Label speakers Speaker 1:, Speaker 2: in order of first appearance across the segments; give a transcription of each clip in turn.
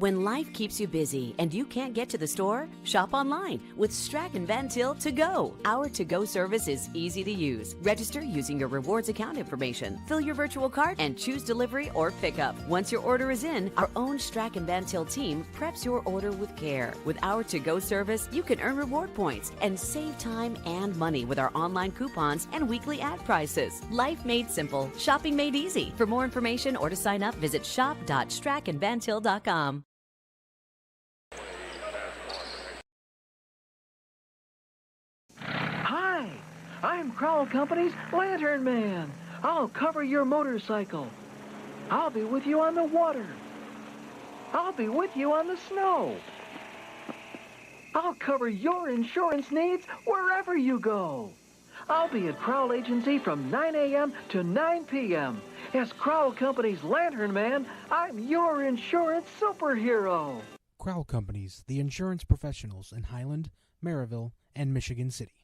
Speaker 1: When life keeps you busy and you can't get to the store, shop online with Strachan Van Til To Go. Our to-go service is easy to use. Register using your rewards account information, fill your virtual cart, and choose delivery or pickup. Once your order is in, our own Strachan Van Til team preps your order with care. With our to-go service, you can earn reward points and save time and money with our online coupons and weekly ad prices. Life made simple, shopping made easy. For more information or to sign up, visit shop.strachanvantil.com.
Speaker 2: Hi, I'm Crowell Company's Lantern Man. I'll cover your motorcycle. I'll be with you on the water. I'll be with you on the snow. I'll cover your insurance needs wherever you go. I'll be at Crowell Agency from 9 a.m. to 9 p.m. As Crowell Company's Lantern Man, I'm your insurance superhero.
Speaker 3: Crowell Companies, the insurance professionals in Highland, Maryville, and Michigan City.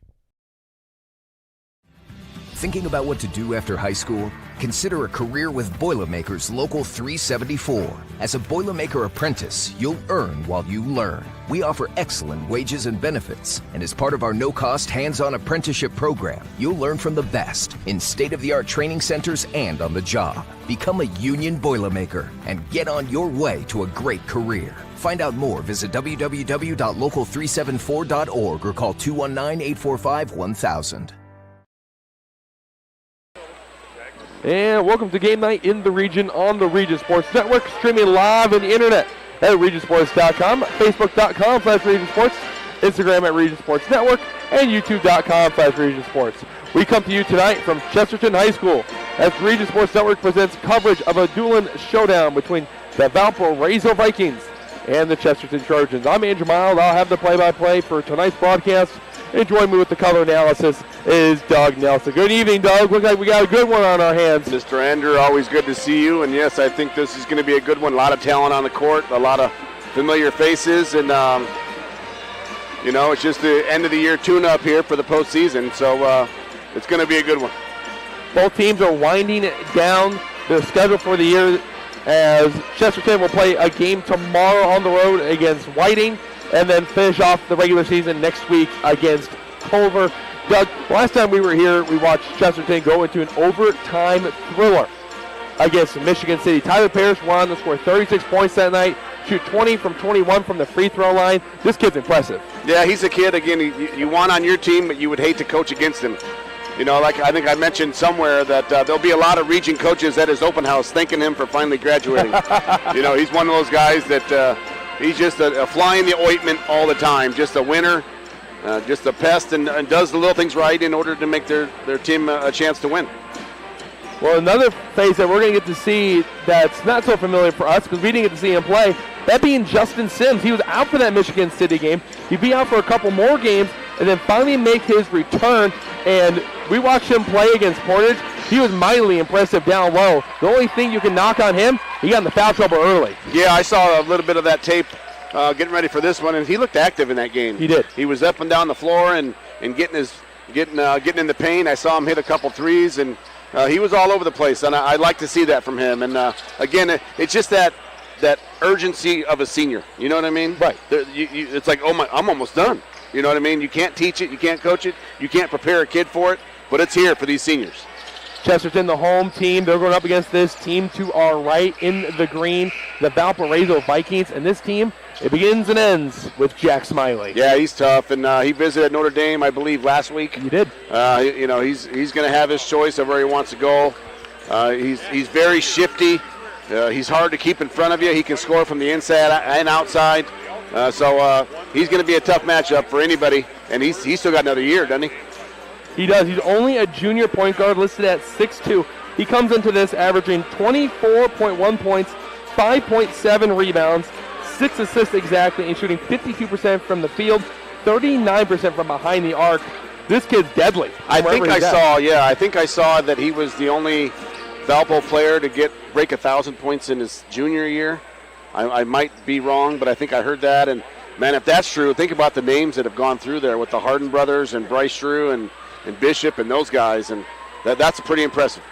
Speaker 4: Thinking about what to do after high school? Consider a career with Boilermakers Local 374. As a Boilermaker apprentice, you'll earn while you learn. We offer excellent wages and benefits, and as part of our no-cost hands-on apprenticeship program, you'll learn from the best in state-of-the-art training centers and on the job. Become a union Boilermaker and get on your way to a great career. Find out more, visit www.local374.org or call 219-845-1000.
Speaker 5: And welcome to Game Night in the Region on the Region Sports Network, streaming live on the internet at regionsports.com, facebook.com/Region Sports, Instagram at Region Sports Network, and youtube.com/Region Sports. We come to you tonight from Chesterton High School as the Region Sports Network presents coverage of a dueling showdown between the Valparaiso Vikings and the Chesterton Trojans. I'm Andrew Mild. I'll have the play-by-play for tonight's broadcast. And joining me with the color analysis is Doug Nelson. Good evening, Doug. Looks like we got a good one on our hands.
Speaker 6: Mr. Andrew, always good to see you. And yes, I think this is going to be a good one. A lot of talent on the court, a lot of familiar faces. And, it's just the end of the year tune-up here for the postseason. So it's going to be a good one.
Speaker 5: Both teams are winding down their schedule for the year as Chesterton will play a game tomorrow on the road against Whiting, and then finish off the regular season next week against Culver. Doug, last time we were here, we watched Chesterton go into an overtime thriller against Michigan City. Tyler Parrish went on to score 36 points that night, shoot 20 from 21 from the free throw line. This kid's impressive.
Speaker 6: Yeah, he's a kid, again, you want on your team, but you would hate to coach against him. Like I think I mentioned somewhere that there'll be a lot of region coaches at his open house thanking him for finally graduating. He's one of those guys that he's just a fly in the ointment all the time, just a winner, just a pest, and does the little things right in order to make their team a chance to win.
Speaker 5: Well, another face that we're going to get to see that's not so familiar for us because we didn't get to see him play, that being Justin Sims. He was out for that Michigan City game. He'd be out for a couple more games and then finally make his return. And we watched him play against Portage. He was mightily impressive down low. The only thing you can knock on him, he got in the foul trouble early.
Speaker 6: Yeah, I saw a little bit of that tape getting ready for this one, and he looked active in that game.
Speaker 5: He did.
Speaker 6: He was up and down the floor and getting in the paint. I saw him hit a couple threes, and he was all over the place, and I'd like to see that from him. And again, it's just that urgency of a senior. You know what I mean?
Speaker 5: Right.
Speaker 6: It's like, I'm almost done. You know what I mean? You can't teach it, you can't coach it, you can't prepare a kid for it, but it's here for these seniors.
Speaker 5: Chesterton, the home team, they're going up against this team to our right in the green, the Valparaiso Vikings, and this team, it begins and ends with Jack Smiley.
Speaker 6: Yeah, he's tough, and he visited Notre Dame, I believe, last week.
Speaker 5: He did.
Speaker 6: He's going to have his choice of where he wants to go. He's very shifty. He's hard to keep in front of you. He can score from the inside and outside. So he's going to be a tough matchup for anybody, and he's still got another year, doesn't he?
Speaker 5: He does. He's only a junior point guard listed at 6'2". He comes into this averaging 24.1 points, 5.7 rebounds, 6 assists exactly, and shooting 52% from the field, 39% from behind the arc. This kid's deadly.
Speaker 6: I think I saw that he was the only Valpo player to break 1,000 points in his junior year. I might be wrong, but I think I heard that. And, man, if that's true, think about the names that have gone through there with the Harden brothers and Bryce Drew and Bishop and those guys. And that's pretty impressive.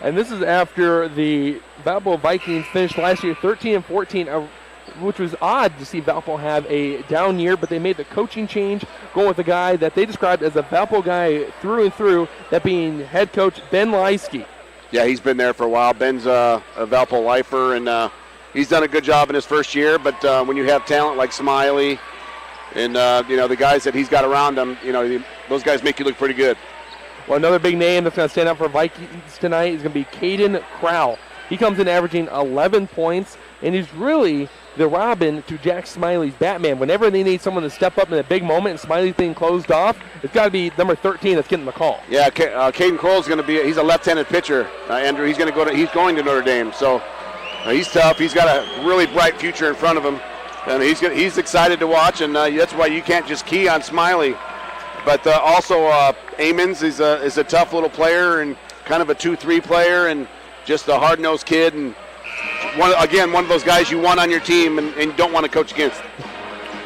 Speaker 5: And this is after the Valpo Vikings finished last year 13-14, which was odd to see Valpo have a down year, but they made the coaching change, going with a guy that they described as a Valpo guy through and through, that being head coach Ben Leisky.
Speaker 6: Yeah, he's been there for a while. Ben's a Valpo lifer, and he's done a good job in his first year, but when you have talent like Smiley and, the guys that he's got around him, those guys make you look pretty good.
Speaker 5: Well, another big name that's going to stand out for Vikings tonight is going to be Caden Crowell. He comes in averaging 11 points, and he's really the Robin to Jack Smiley's Batman. Whenever they need someone to step up in a big moment and Smiley's being closed off, it's got to be number 13 that's getting the call.
Speaker 6: Yeah, Caden Crowell's going to he's a left-handed pitcher, Andrew. He's going to Notre Dame, so he's tough. He's got a really bright future in front of him, and he's excited to watch, and that's why you can't just key on Smiley. But also Amons is a tough little player and kind of a 2-3 player and just a hard-nosed kid, and one of those guys you want on your team and don't want to coach against.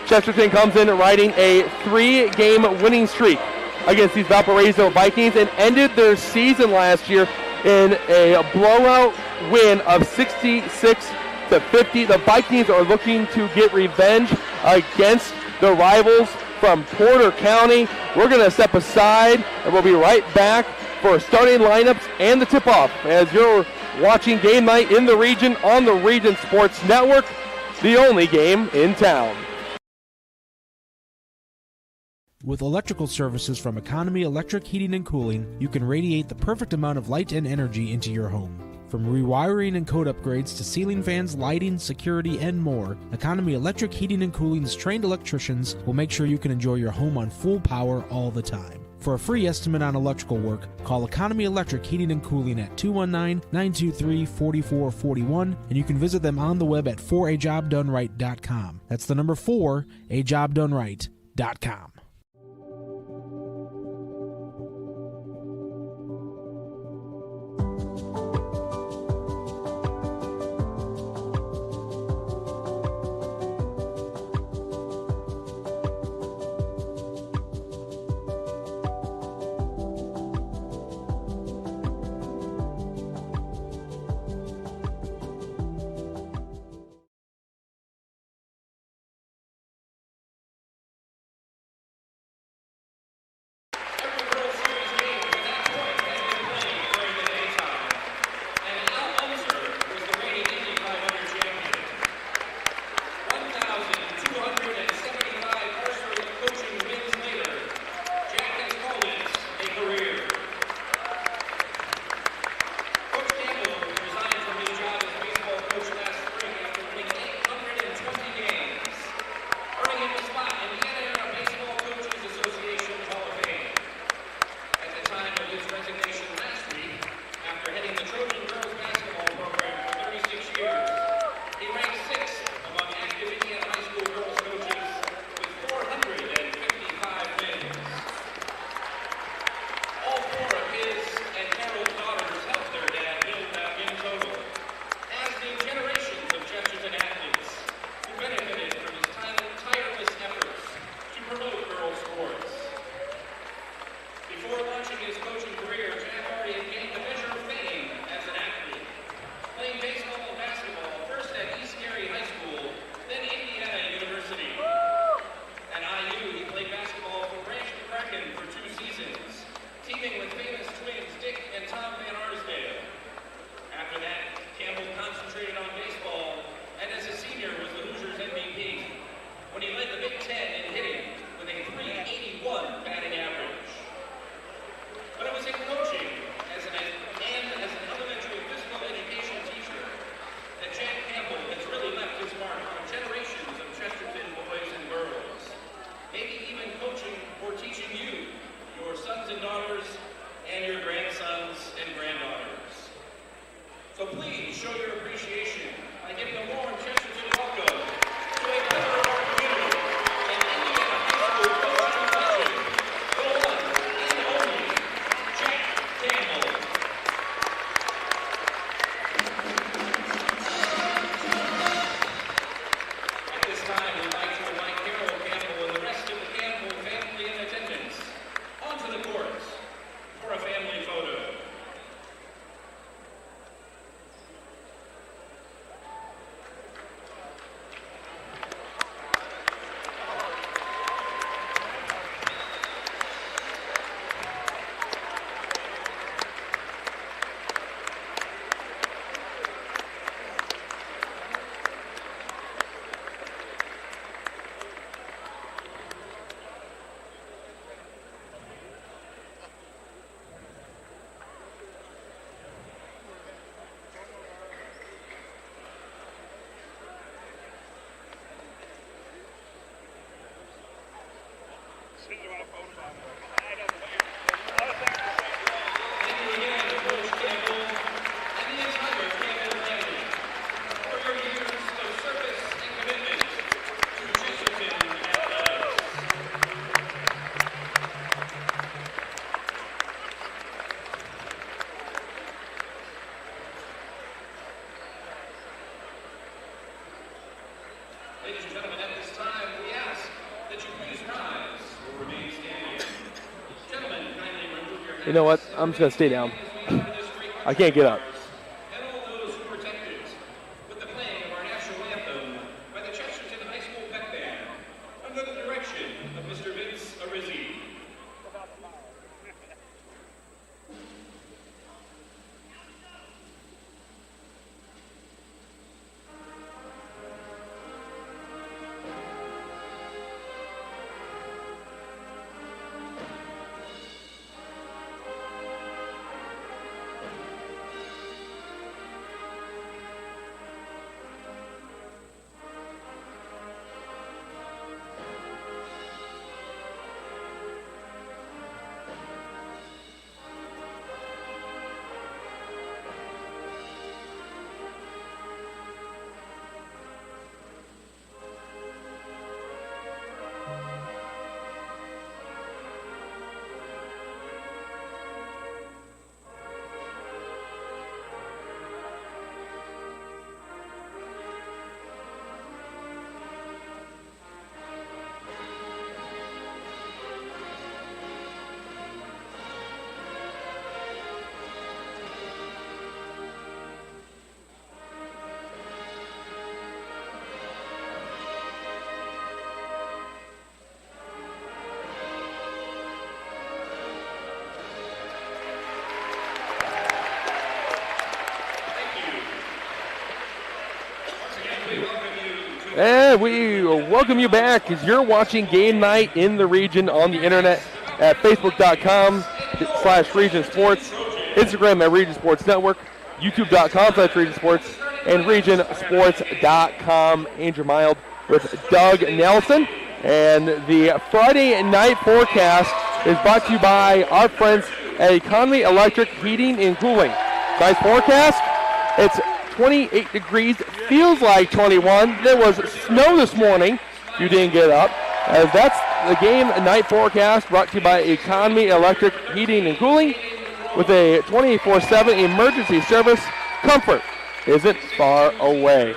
Speaker 5: Chesterton comes in riding a 3-game winning streak against these Valparaiso Vikings and ended their season last year in a blowout win of 66-50. The Vikings are looking to get revenge against the rivals from Porter County. We're going to step aside, and we'll be right back for starting lineups and the tip-off as you're watching Game Night in the Region on the Region Sports Network, the only game in town.
Speaker 3: With electrical services from Economy Electric Heating and Cooling, you can radiate the perfect amount of light and energy into your home. From rewiring and code upgrades to ceiling fans, lighting, security, and more, Economy Electric Heating and Cooling's trained electricians will make sure you can enjoy your home on full power all the time. For a free estimate on electrical work, call Economy Electric Heating and Cooling at 219-923-4441, and you can visit them on the web at 4ajobdoneright.com. That's the number 4ajobdoneright.com.
Speaker 5: You know what? I'm just going to stay down. I can't get up.
Speaker 7: And all those who protected with the playing of our national anthem by the Chesterton High School Pep Band under the direction of Mr. Vince Arizzi.
Speaker 5: And we welcome you back as you're watching Game Night in the Region on the internet at facebook.com/Region Sports, Instagram at Region Sports Network, youtube.com/Region Sports, and regionsports.com. Andrew Mild with Doug Nelson. And the Friday night forecast is brought to you by our friends at Economy Electric Heating and Cooling. Nice forecast. It's 28 degrees, feels like 21. There was snow this morning. You didn't get up. As that's the game night forecast brought to you by Economy Electric Heating and Cooling with a 24/7 emergency service. Comfort isn't far away.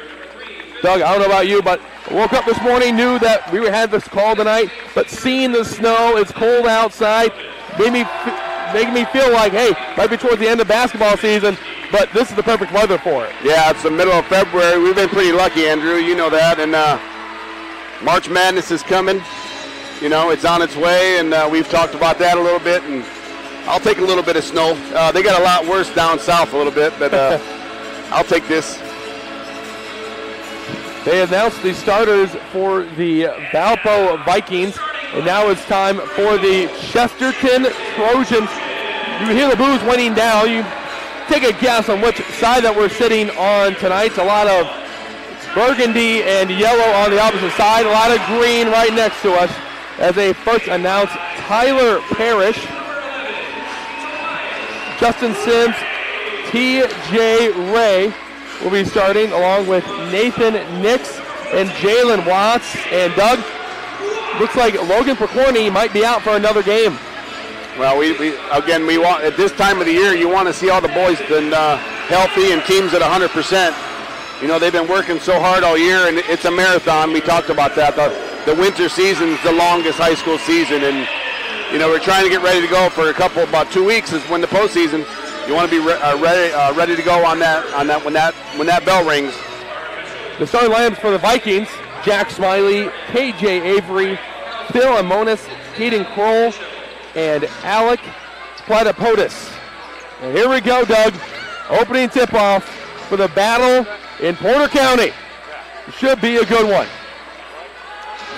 Speaker 5: Doug, I don't know about you, but I woke up this morning, knew that we had this call tonight, but seeing the snow, it's cold outside, making me feel like, hey, might be towards the end of basketball season, but this is the perfect weather for it.
Speaker 6: Yeah, it's the middle of February. We've been pretty lucky, Andrew. You know that. And March Madness is coming. You know, it's on its way, and we've talked about that a little bit. And I'll take a little bit of snow. They got a lot worse down south a little bit, but I'll take this.
Speaker 5: They announced the starters for the Valpo Vikings, and now it's time for the Chesterton Trojans. You hear the boos winding down. You take a guess on which side that we're sitting on tonight. It's a lot of burgundy and yellow on the opposite side, a lot of green right next to us. As they first announce Tyler Parrish, Justin Sims, T.J. Ray will be starting, along with Nathan Nix and Jalen Watts. And Doug, looks like Logan Percorny might be out for another game.
Speaker 6: Well, we want, at this time of the year, you want to see all the boys been healthy and teams at 100%. You know, they've been working so hard all year, and it's a marathon. We talked about that. The winter season is the longest high school season, and you know, we're trying to get ready to go for about 2 weeks is when the postseason. You want to be ready to go on that when that bell rings.
Speaker 5: The starting lineups for the Vikings: Jack Smiley, KJ Avery, Phil Amonis, Hayden Kroll, and Alec Platapodis. And here we go, Doug. Opening tip-off for the battle in Porter County. It should be a good one.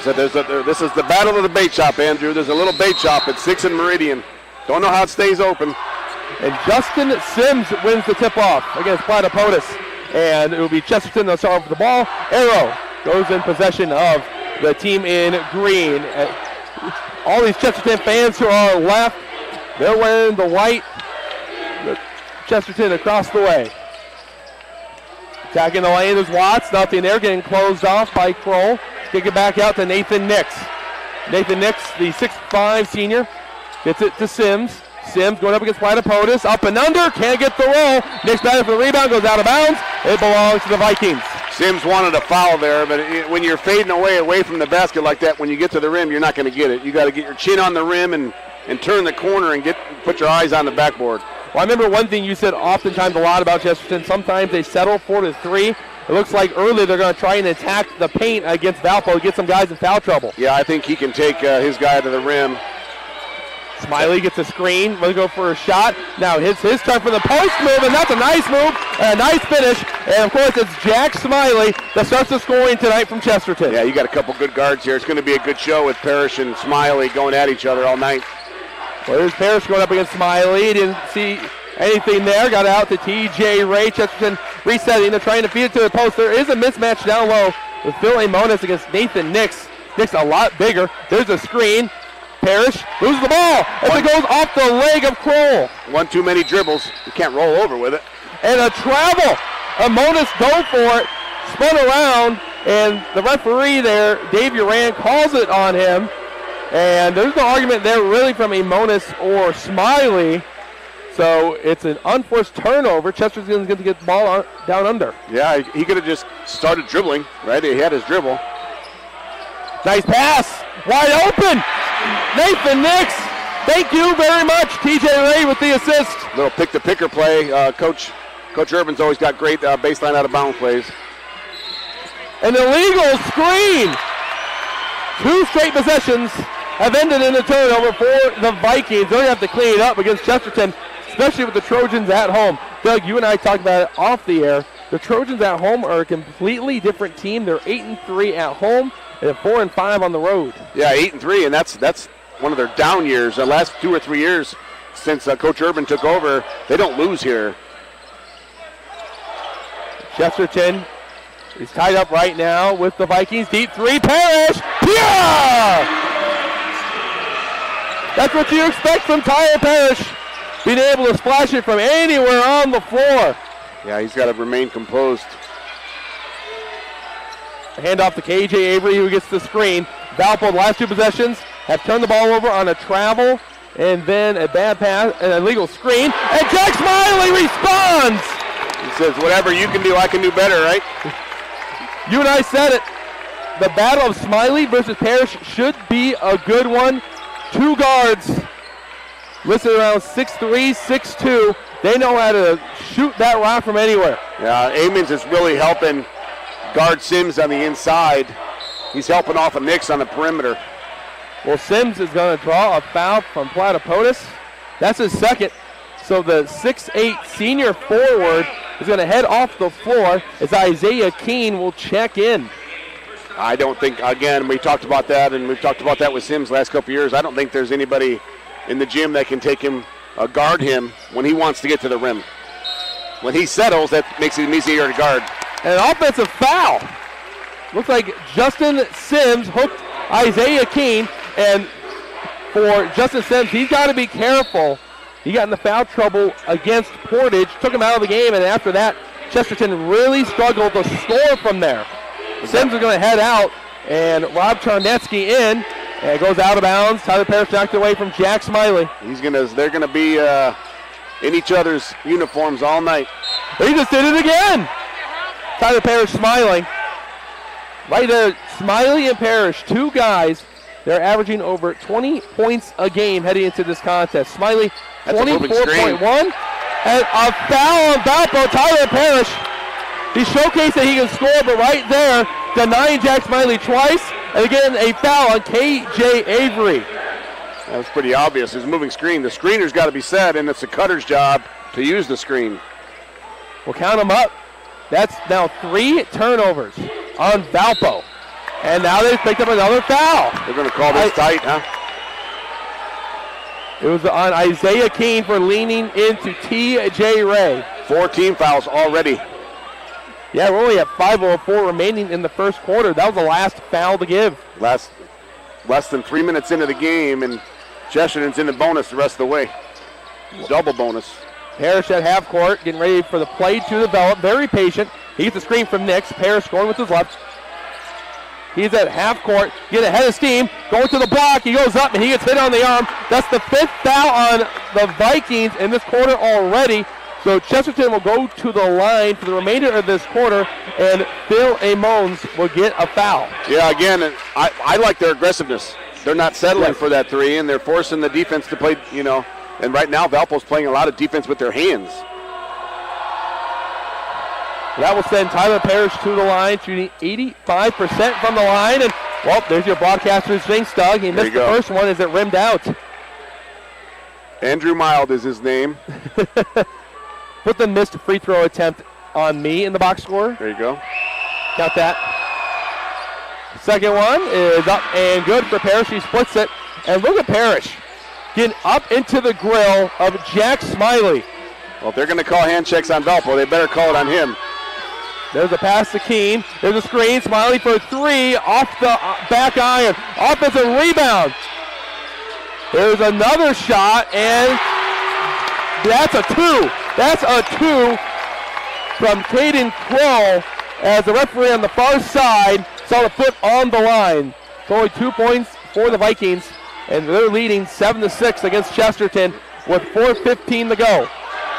Speaker 6: So this is the battle of the bait shop, Andrew. There's a little bait shop at 6th and Meridian. Don't know how it stays open.
Speaker 5: And Justin Sims wins the tip-off against Platapodis. And it will be Chesterton that'll start off with the ball. Arrow goes in possession of the team in green. all these Chesterton fans who are left, they're wearing the white. Chesterton across the way. Attacking the lane is Watts. Nothing there. Getting closed off by Kroll. Kick it back out to Nathan Nix. Nathan Nix, the 6'5 senior, gets it to Sims. Sims going up against Platypodis. Up and under. Can't get the roll. Nix batting for the rebound. Goes out of bounds. It belongs to the Vikings.
Speaker 6: Sims wanted a foul there, but when you're fading away from the basket like that, when you get to the rim, you're not going to get it. You got to get your chin on the rim and turn the corner and put your eyes on the backboard.
Speaker 5: Well, I remember one thing you said oftentimes a lot about Chesterton. Sometimes they settle 4-3. It looks like early they're going to try and attack the paint against Valpo, get some guys in foul trouble.
Speaker 6: Yeah, I think he can take his guy to the rim.
Speaker 5: Smiley gets a screen, will go for a shot. Now his turn for the post move, and that's a nice move, and a nice finish. And of course, it's Jack Smiley that starts the scoring tonight from Chesterton.
Speaker 6: Yeah, you got a couple good guards here. It's going to be a good show with Parrish and Smiley going at each other all night.
Speaker 5: Well, there's Parrish going up against Smiley. Didn't see anything there. Got out to TJ Ray. Chesterton resetting. They're trying to feed it to the post. There is a mismatch down low with Phil Amonis against Nathan Nix. Nix a lot bigger. There's a screen. Parrish loses the ball as it goes off the leg of Kroll.
Speaker 6: One too many dribbles. You can't roll over with it.
Speaker 5: And a travel. Amonis go for it. Spun around, and the referee there, Dave Uran, calls it on him. And there's no argument there really from Amonis or Smiley. So it's an unforced turnover. Chesterton's going to get the ball down under.
Speaker 6: Yeah, he could have just started dribbling, right? He had his dribble.
Speaker 5: Nice pass. Wide open. Nathan Nix. Thank you very much. TJ Ray with the assist.
Speaker 6: Little pick-the-picker play. Coach Urban's always got great baseline out-of-bounds plays.
Speaker 5: An illegal screen. 2 straight possessions have ended in a turnover for the Vikings. They're going to have to clean it up against Chesterton, especially with the Trojans at home. Doug, you and I talked about it off the air. The Trojans at home are a completely different team. They're 8-3 at home and 4-5 on the road.
Speaker 6: Yeah, 8-3, and that's one of their down years. The last 2 or 3 years since Coach Urban took over, they don't lose here.
Speaker 5: Chesterton is tied up right now with the Vikings. Deep 3, Parrish. Yeah! That's what you expect from Tyler Parrish, being able to splash it from anywhere on the floor.
Speaker 6: Yeah, he's got to remain composed.
Speaker 5: Hand off to KJ Avery, who gets the screen. Valpo, the last 2 possessions, have turned the ball over on a travel and then a bad pass, an illegal screen, and Jack Smiley responds.
Speaker 6: He says, whatever you can do, I can do better, right?
Speaker 5: You and I said it. The battle of Smiley versus Parrish should be a good one. 2 guards listed around 6'3", 6'2". They know how to shoot that rock from anywhere.
Speaker 6: Yeah, Amons is really helping guard Sims on the inside. He's helping off of Nix on the perimeter.
Speaker 5: Well, Sims is going to draw a foul from Platypodis. That's his second. So the 6'8 senior forward is going to head off the floor as Isaiah Keene will check in.
Speaker 6: I don't think, again, we talked about that, and we've talked about that with Sims last couple years. I don't think there's anybody in the gym that can take him, guard him when he wants to get to the rim. When he settles, that makes it easier to guard.
Speaker 5: And an offensive foul. Looks like Justin Sims hooked Isaiah Keene, and for Justin Sims, he's got to be careful. He got in the foul trouble against Portage, took him out of the game, and after that, Chesterton really struggled to score from there. Sims is going to head out, and Rob Charnetsky in, and it goes out of bounds. Tyler Parrish knocked away from Jack Smiley.
Speaker 6: They're going to be in each other's uniforms all night.
Speaker 5: He just did it again. Tyler Parrish smiling. Right there, Smiley and Parrish, 2 guys. They're averaging over 20 points a game heading into this contest. Smiley, 24.1. And a foul on Valpo, Tyler Parrish. He showcased that he can score, but right there, denying Jack Smiley twice. And again, a foul on KJ Avery.
Speaker 6: That was pretty obvious. It's a moving screen. The screener's got to be set, and it's the cutter's job to use the screen.
Speaker 5: We'll count them up. That's now 3 turnovers on Valpo. And now they've picked up another foul.
Speaker 6: They're going to call this tight, huh?
Speaker 5: It was on Isaiah Keene for leaning into T.J. Ray.
Speaker 6: 4 team fouls already.
Speaker 5: Yeah, we're only at 5:04 remaining in the first quarter. That was the last foul to give.
Speaker 6: Last less than 3 minutes into the game, and Chesterton's in the bonus the rest of the way. Double bonus.
Speaker 5: Parrish at half court, getting ready for the play to develop. Very patient. He gets a screen from Nix. Parrish scoring with his left. He's at half court, get ahead of steam, going to the block. He goes up and he gets hit on the arm. That's the 5th foul on the Vikings in this quarter already. So Chesterton will go to the line for the remainder of this quarter, and Phil Amons will get a foul.
Speaker 6: Yeah, again, I like their aggressiveness. They're not settling for that three, and they're forcing the defense to play, and right now Valpo's playing a lot of defense with their hands.
Speaker 5: That will send Tyler Parrish to the line, shooting 85% from the line. And, well, there's your broadcaster's jinx, Doug. He missed the first one as it rimmed out.
Speaker 6: Andrew Mild is his name.
Speaker 5: Put the missed free throw attempt on me in the box score.
Speaker 6: There you go.
Speaker 5: Count that. Second one is up and good for Parrish. He splits it. And look at Parrish getting up into the grill of Jack Smiley.
Speaker 6: Well, if they're going to call hand checks on Valpo, they better call it on him.
Speaker 5: There's a pass to Keene. There's a screen. Smiley for three off the back iron. Offensive rebound. There's another shot, and that's a two. That's a two from Caden Kroll as the referee on the far side saw the foot on the line. It's only 2 points for the Vikings, and they're leading 7-6 against Chesterton with 4:15 to go.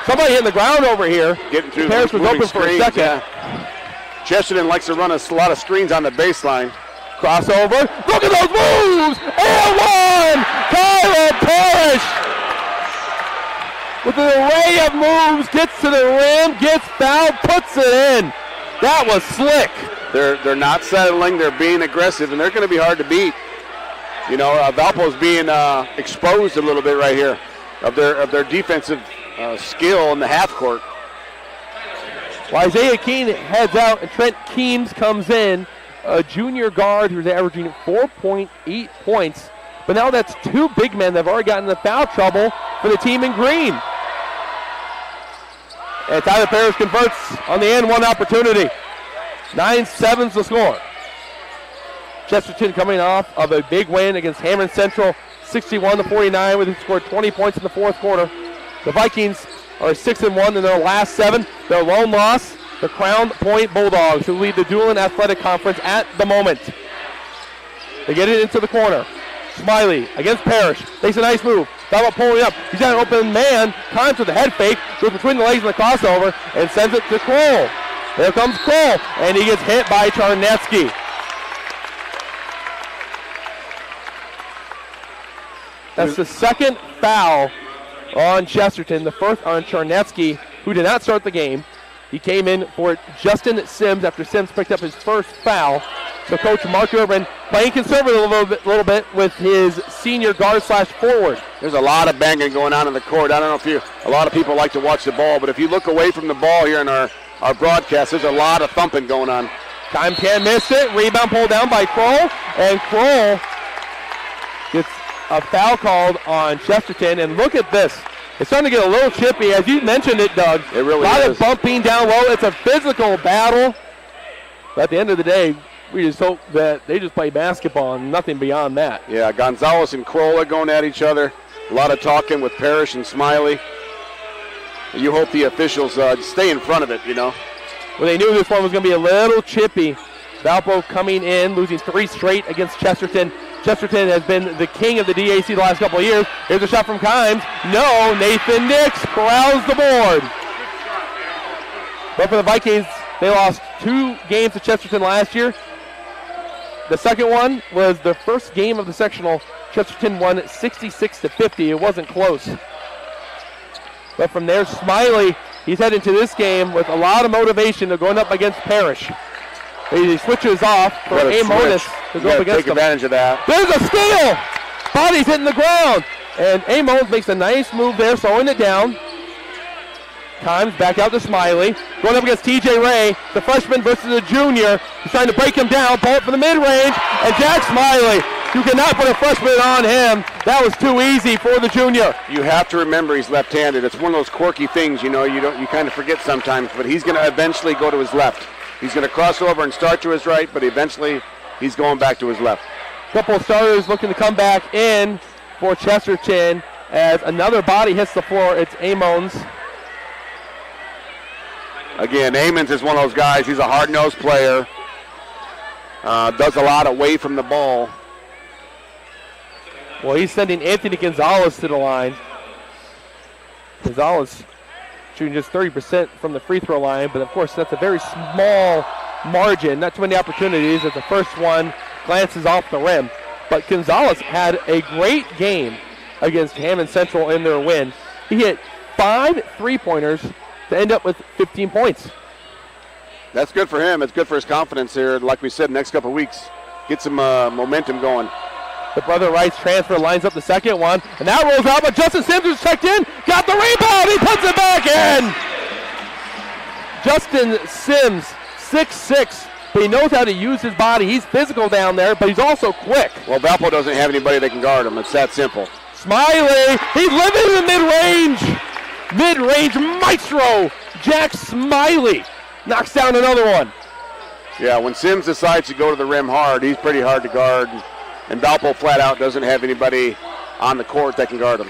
Speaker 5: Somebody hitting the ground over here.
Speaker 6: Getting through.
Speaker 5: Parrish was open for a second.
Speaker 6: Yeah. Chesterton likes to run a lot of screens on the baseline.
Speaker 5: Crossover. Look at those moves! And one! Tyler Parrish! With an array of moves, gets to the rim, gets fouled, puts it in. That was slick.
Speaker 6: They're not settling. They're being aggressive, and they're going to be hard to beat. Valpo's being exposed a little bit right here of their defensive skill in the half court.
Speaker 5: Well, Isaiah Keene heads out, and Trent Keems comes in, a junior guard who's averaging 4.8 points. But now that's two big men that have already gotten into foul trouble for the team in green. And Tyler Parrish converts on the end one opportunity. 9-7's the score. Chesterton coming off of a big win against Hammond Central, 61-49, where they scored 20 points in the fourth quarter. The Vikings are 6-1 in their last 7. Their lone loss, the Crown Point Bulldogs, who lead the Doolin Athletic Conference at the moment. They get it into the corner. Smiley against Parrish. Takes a nice move. Valpo pulling up. He's got an open man. Times with the head fake. Goes between the legs and the crossover and sends it to Kroll. There comes Kroll, and he gets hit by Charnetsky. That's the second foul on Chesterton, the first on Charnetsky, who did not start the game. He came in for Justin Sims after Sims picked up his first foul. So Coach Mark Urban playing conservative a little bit with his senior guard/forward.
Speaker 6: There's a lot of banging going on in the court. I don't know if a lot of people like to watch the ball, but if you look away from the ball here in our broadcast, there's a lot of thumping going on.
Speaker 5: Time can't miss it. Rebound pulled down by Kroll, and Kroll gets a foul called on Chesterton. And look at this. It's starting to get a little chippy. As you mentioned it, Doug.
Speaker 6: It really is.
Speaker 5: A lot of bumping down low. It's a physical battle. But at the end of the day, we just hope that they just play basketball and nothing beyond that.
Speaker 6: Yeah, Gonzalez and Kroll are going at each other. A lot of talking with Parrish and Smiley. You hope the officials stay in front of it, Well,
Speaker 5: they knew this one was going to be a little chippy. Valpo coming in, losing 3 straight against Chesterton. Chesterton has been the king of the DAC the last couple of years. Here's a shot from Kimes. No, Nathan Nix corrals the board. But for the Vikings, they lost 2 games to Chesterton last year. The second one was the first game of the sectional. Chesterton won 66-50. It wasn't close. But from there, Smiley, he's heading to this game with a lot of motivation. They're going up against Parrish. He switches off for Amonis to go up against him.
Speaker 6: Take advantage of that.
Speaker 5: There's a steal! Body's hitting the ground. And Amos makes a nice move there, slowing it down. Kimes back out to Smiley. Going up against TJ Ray, the freshman versus the junior. He's trying to break him down, pull it for the mid-range. And Jack Smiley, you cannot put a freshman on him. That was too easy for the junior.
Speaker 6: You have to remember he's left-handed. It's one of those quirky things, you kind of forget sometimes, but he's going to eventually go to his left. He's going to cross over and start to his right, but eventually he's going back to his left.
Speaker 5: Couple of starters looking to come back in for Chesterton as another body hits the floor. It's Amons.
Speaker 6: Again, Amons is one of those guys. He's a hard-nosed player. Does a lot away from the ball.
Speaker 5: Well, he's sending Anthony Gonzalez to the line. Gonzalez shooting just 30% from the free throw line, but of course that's a very small margin. Not too many opportunities as the first one glances off the rim. But Gonzalez had a great game against Hammond Central in their win. He hit 5 3-pointers to end up with 15 points.
Speaker 6: That's good for him. It's good for his confidence here. Like we said, next couple of weeks, get some momentum going.
Speaker 5: The Brother Rice transfer lines up the second one, and that rolls out, but Justin Sims is checked in, got the rebound, he puts it back in! Justin Sims, 6'6", but he knows how to use his body. He's physical down there, but he's also quick.
Speaker 6: Well, Valpo doesn't have anybody that can guard him. It's that simple.
Speaker 5: Smiley, he's living in the mid-range. Mid-range maestro, Jack Smiley knocks down another one.
Speaker 6: Yeah, when Sims decides to go to the rim hard, he's pretty hard to guard. And Valpo flat out doesn't have anybody on the court that can guard him.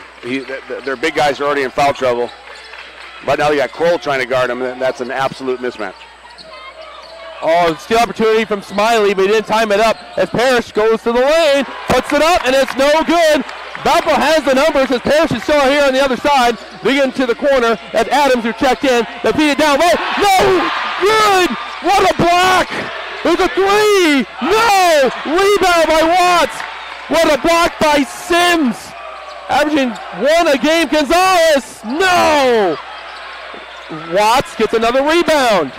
Speaker 6: Their big guys are already in foul trouble. But now you got Kroll trying to guard him, and that's an absolute mismatch.
Speaker 5: Oh, steal opportunity from Smiley, but he didn't time it up as Parrish goes to the lane, puts it up, and it's no good. Valpo has the numbers as Parrish is still here on the other side. They get into the corner as Adams, who checked in, they feed it down low. No! Good! What a block! There's a three! No! Rebound by Watts! What a block by Sims! Averaging 1 a game. Gonzalez! No! Watts gets another rebound.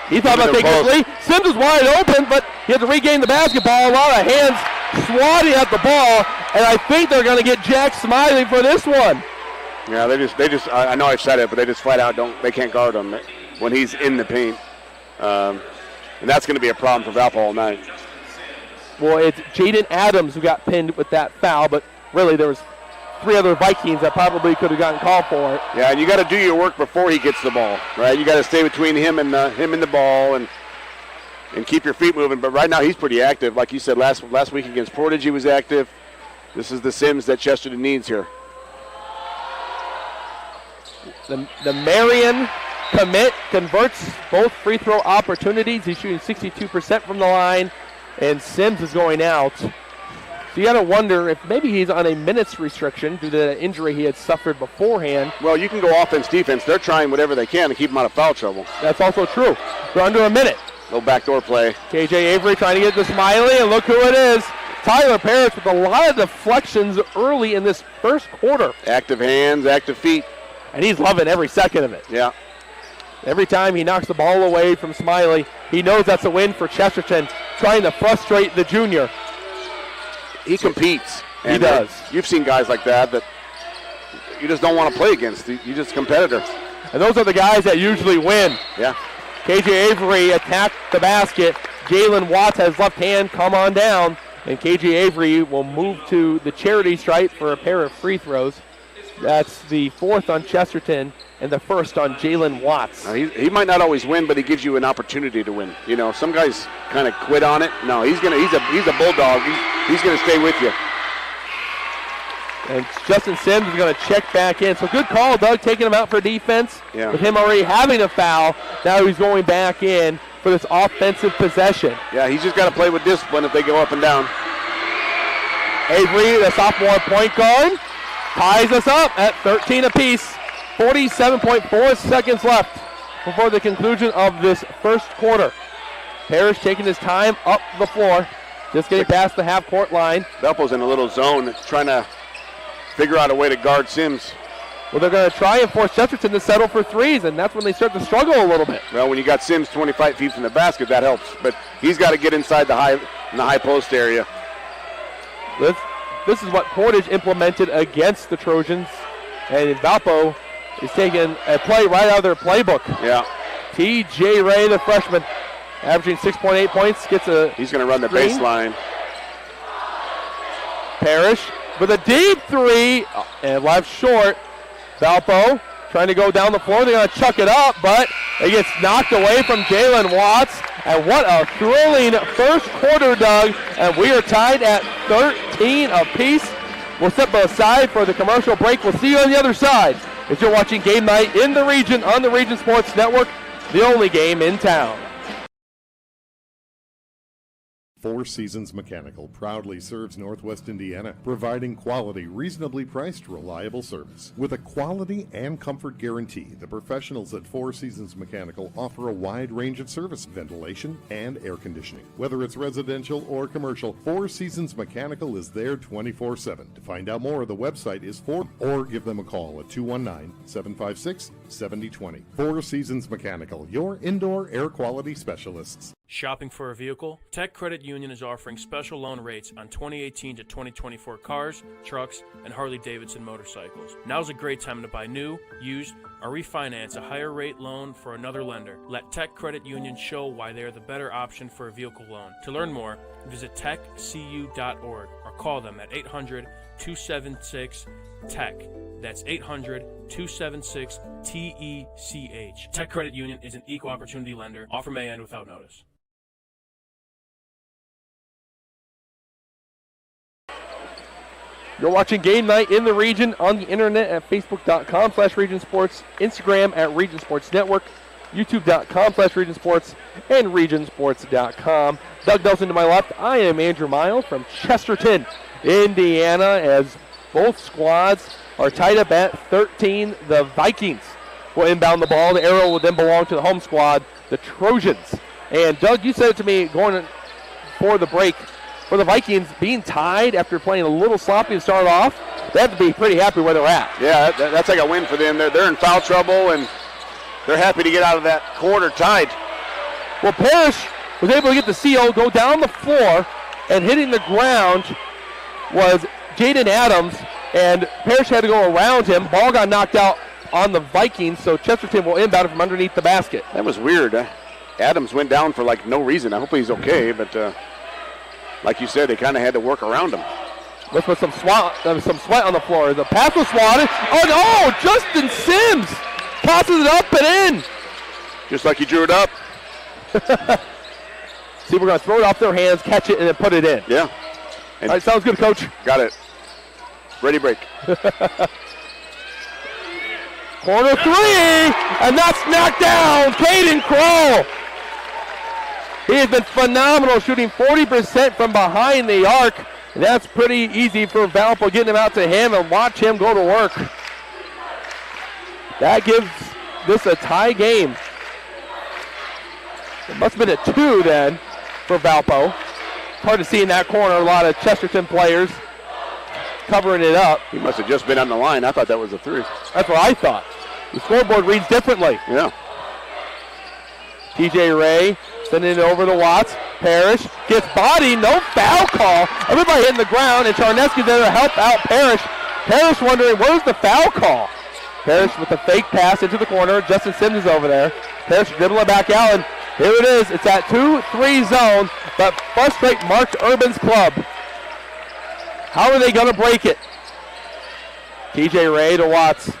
Speaker 5: He thought about taking a three. Sims is wide open, but he had to regain the basketball. A lot of hands swatting at the ball, and I think they're going to get Jack Smiley for this one.
Speaker 6: Yeah, they just. I know I've said it, but they just flat out they can't guard him when he's in the paint. And that's going to be a problem for Valpo all night.
Speaker 5: Well, it's Jaden Adams who got pinned with that foul, but really there was 3 other Vikings that probably could have gotten called for it.
Speaker 6: Yeah, and you got to do your work before he gets the ball, right? You got to stay between him and the ball and keep your feet moving. But right now he's pretty active, like you said last week against Portage. He was active. This is the Sims that Chesterton needs here.
Speaker 5: The Marion commit converts both free throw opportunities. He's shooting 62% from the line, and Sims is going out. So you got to wonder if maybe he's on a minutes restriction due to the injury he had suffered beforehand.
Speaker 6: Well, you can go offense, defense. They're trying whatever they can to keep him out of foul trouble.
Speaker 5: That's also true. They're under a minute.
Speaker 6: No backdoor play.
Speaker 5: KJ Avery trying to get to Smiley, and look who it is. Tyler Parrish with a lot of deflections early in this first quarter.
Speaker 6: Active hands, active feet.
Speaker 5: And he's loving every second of it.
Speaker 6: Yeah.
Speaker 5: Every time he knocks the ball away from Smiley, he knows that's a win for Chesterton, trying to frustrate the junior.
Speaker 6: He competes.
Speaker 5: He does.
Speaker 6: You've seen guys like that you just don't want to play against. You're just a competitor.
Speaker 5: And those are the guys that usually win.
Speaker 6: Yeah.
Speaker 5: KJ Avery attacked the basket. Jalen Watts has left hand come on down. And KJ Avery will move to the charity stripe for a pair of free throws. That's the 4th on Chesterton and the 1st on Jalen Watts.
Speaker 6: He might not always win, but he gives you an opportunity to win. You know, some guys kind of quit on it. No, he's a bulldog. He's going to stay with you.
Speaker 5: And Justin Sims is going to check back in. So good call, Doug, taking him out for defense.
Speaker 6: Yeah.
Speaker 5: With him already having a foul, now he's going back in for this offensive possession.
Speaker 6: Yeah, he's just got to play with discipline if they go up and down.
Speaker 5: Avery, the sophomore point guard, ties us up at 13 apiece. 47.4 seconds left before the conclusion of this first quarter. Parrish taking his time up the floor, just getting past the half-court line.
Speaker 6: Valpo's in a little zone trying to figure out a way to guard Sims.
Speaker 5: Well, they're going to try and force Chesterton to settle for threes, and that's when they start to struggle a little bit.
Speaker 6: Well, when you got Sims 25 feet from the basket, that helps. But he's got to get inside the high post area.
Speaker 5: This is what Portage implemented against the Trojans, and Valpo is taking a play right out of their playbook.
Speaker 6: Yeah.
Speaker 5: T.J. Ray, the freshman, averaging 6.8 points, gets a
Speaker 6: He's going to run the
Speaker 5: screen.
Speaker 6: baseline.
Speaker 5: Parrish with a deep three, and left short. Valpo trying to go down the floor. They're going to chuck it up, but it gets knocked away from Jalen Watts, And what a thrilling first quarter, Doug. And we are tied at 13 apiece. We'll step aside for the commercial break. We'll see you on the other side as you're watching Game Night in the Region on the Region Sports Network, the only game in town.
Speaker 8: Four Seasons Mechanical proudly serves Northwest Indiana, providing quality, reasonably priced, reliable service. With a quality and comfort guarantee, the professionals at Four Seasons Mechanical offer a wide range of service, ventilation, and air conditioning. Whether it's residential or commercial, Four Seasons Mechanical is there 24/7. To find out more, the website is or give them a call at 219-756-7020. Four Seasons Mechanical, your indoor air quality specialists.
Speaker 9: Shopping for a vehicle? Tech Credit Union is offering special loan rates on 2018 to 2024 cars, trucks, and Harley-Davidson motorcycles. Now's a great time to buy new, used, or refinance a higher rate loan for another lender. Let Tech Credit Union show why they are the better option for a vehicle loan. To learn more, visit techcu.org or call them at 800-276-TECH. That's 800-276-TECH. Tech Credit Union is an equal opportunity lender. Offer may end without notice.
Speaker 5: You're watching Game Night in the Region on the internet at facebook.com/Region Sports, Instagram at Region Sports Network, youtube.com/Region Sports, and regionsports.com. Doug Nelson to my left. I am Andrew Miles from Chesterton, Indiana, as both squads are tied up at 13. The Vikings will inbound the ball. The arrow will then belong to the home squad, the Trojans. And Doug, you said it to me going for the break, for the Vikings being tied after playing a little sloppy to start off, they have to be pretty happy where they're at.
Speaker 6: Yeah, that's like a win for them. They're in foul trouble, and they're happy to get out of that quarter tied.
Speaker 5: Well, Parrish was able to get the CO, go down the floor, and hitting the ground was Jaden Adams, and Parrish had to go around him. Ball got knocked out on the Vikings, so Chesterton will inbound it from underneath the basket.
Speaker 6: That was weird. Adams went down for like no reason. I hope he's okay, but like you said, they kind of had to work around him.
Speaker 5: Let's put some sweat on the floor. The pass was swatted. Oh no! Justin Sims passes it up and in.
Speaker 6: Just like he drew it up.
Speaker 5: See, we're going to throw it off their hands, catch it, and then put it in.
Speaker 6: Yeah.
Speaker 5: All right, sounds good, Coach.
Speaker 6: Got it. Ready, break.
Speaker 5: Corner three, and that's knocked down. Caden Kroll. He has been phenomenal, shooting 40% from behind the arc. That's pretty easy for Valpo, getting him out to him, and watch him go to work. That gives this a tie game. It must have been a 2 then for Valpo. Hard to see in that corner, a lot of Chesterton players covering it up.
Speaker 6: He must have just been on the line. I thought that was a 3.
Speaker 5: That's what I thought. The scoreboard reads differently.
Speaker 6: Yeah.
Speaker 5: TJ Ray sending it over to Watts. Parrish gets body, no foul call. Everybody hitting the ground, and Charneski there to help out Parrish. Parrish wondering, where's the foul call? Parrish with a fake pass into the corner. Justin Sims is over there. Parrish dribbling back out, and here it is. It's that 2-3 zone, but frustrate Mark Urban's club. How are they going to break it? TJ Ray to Watts.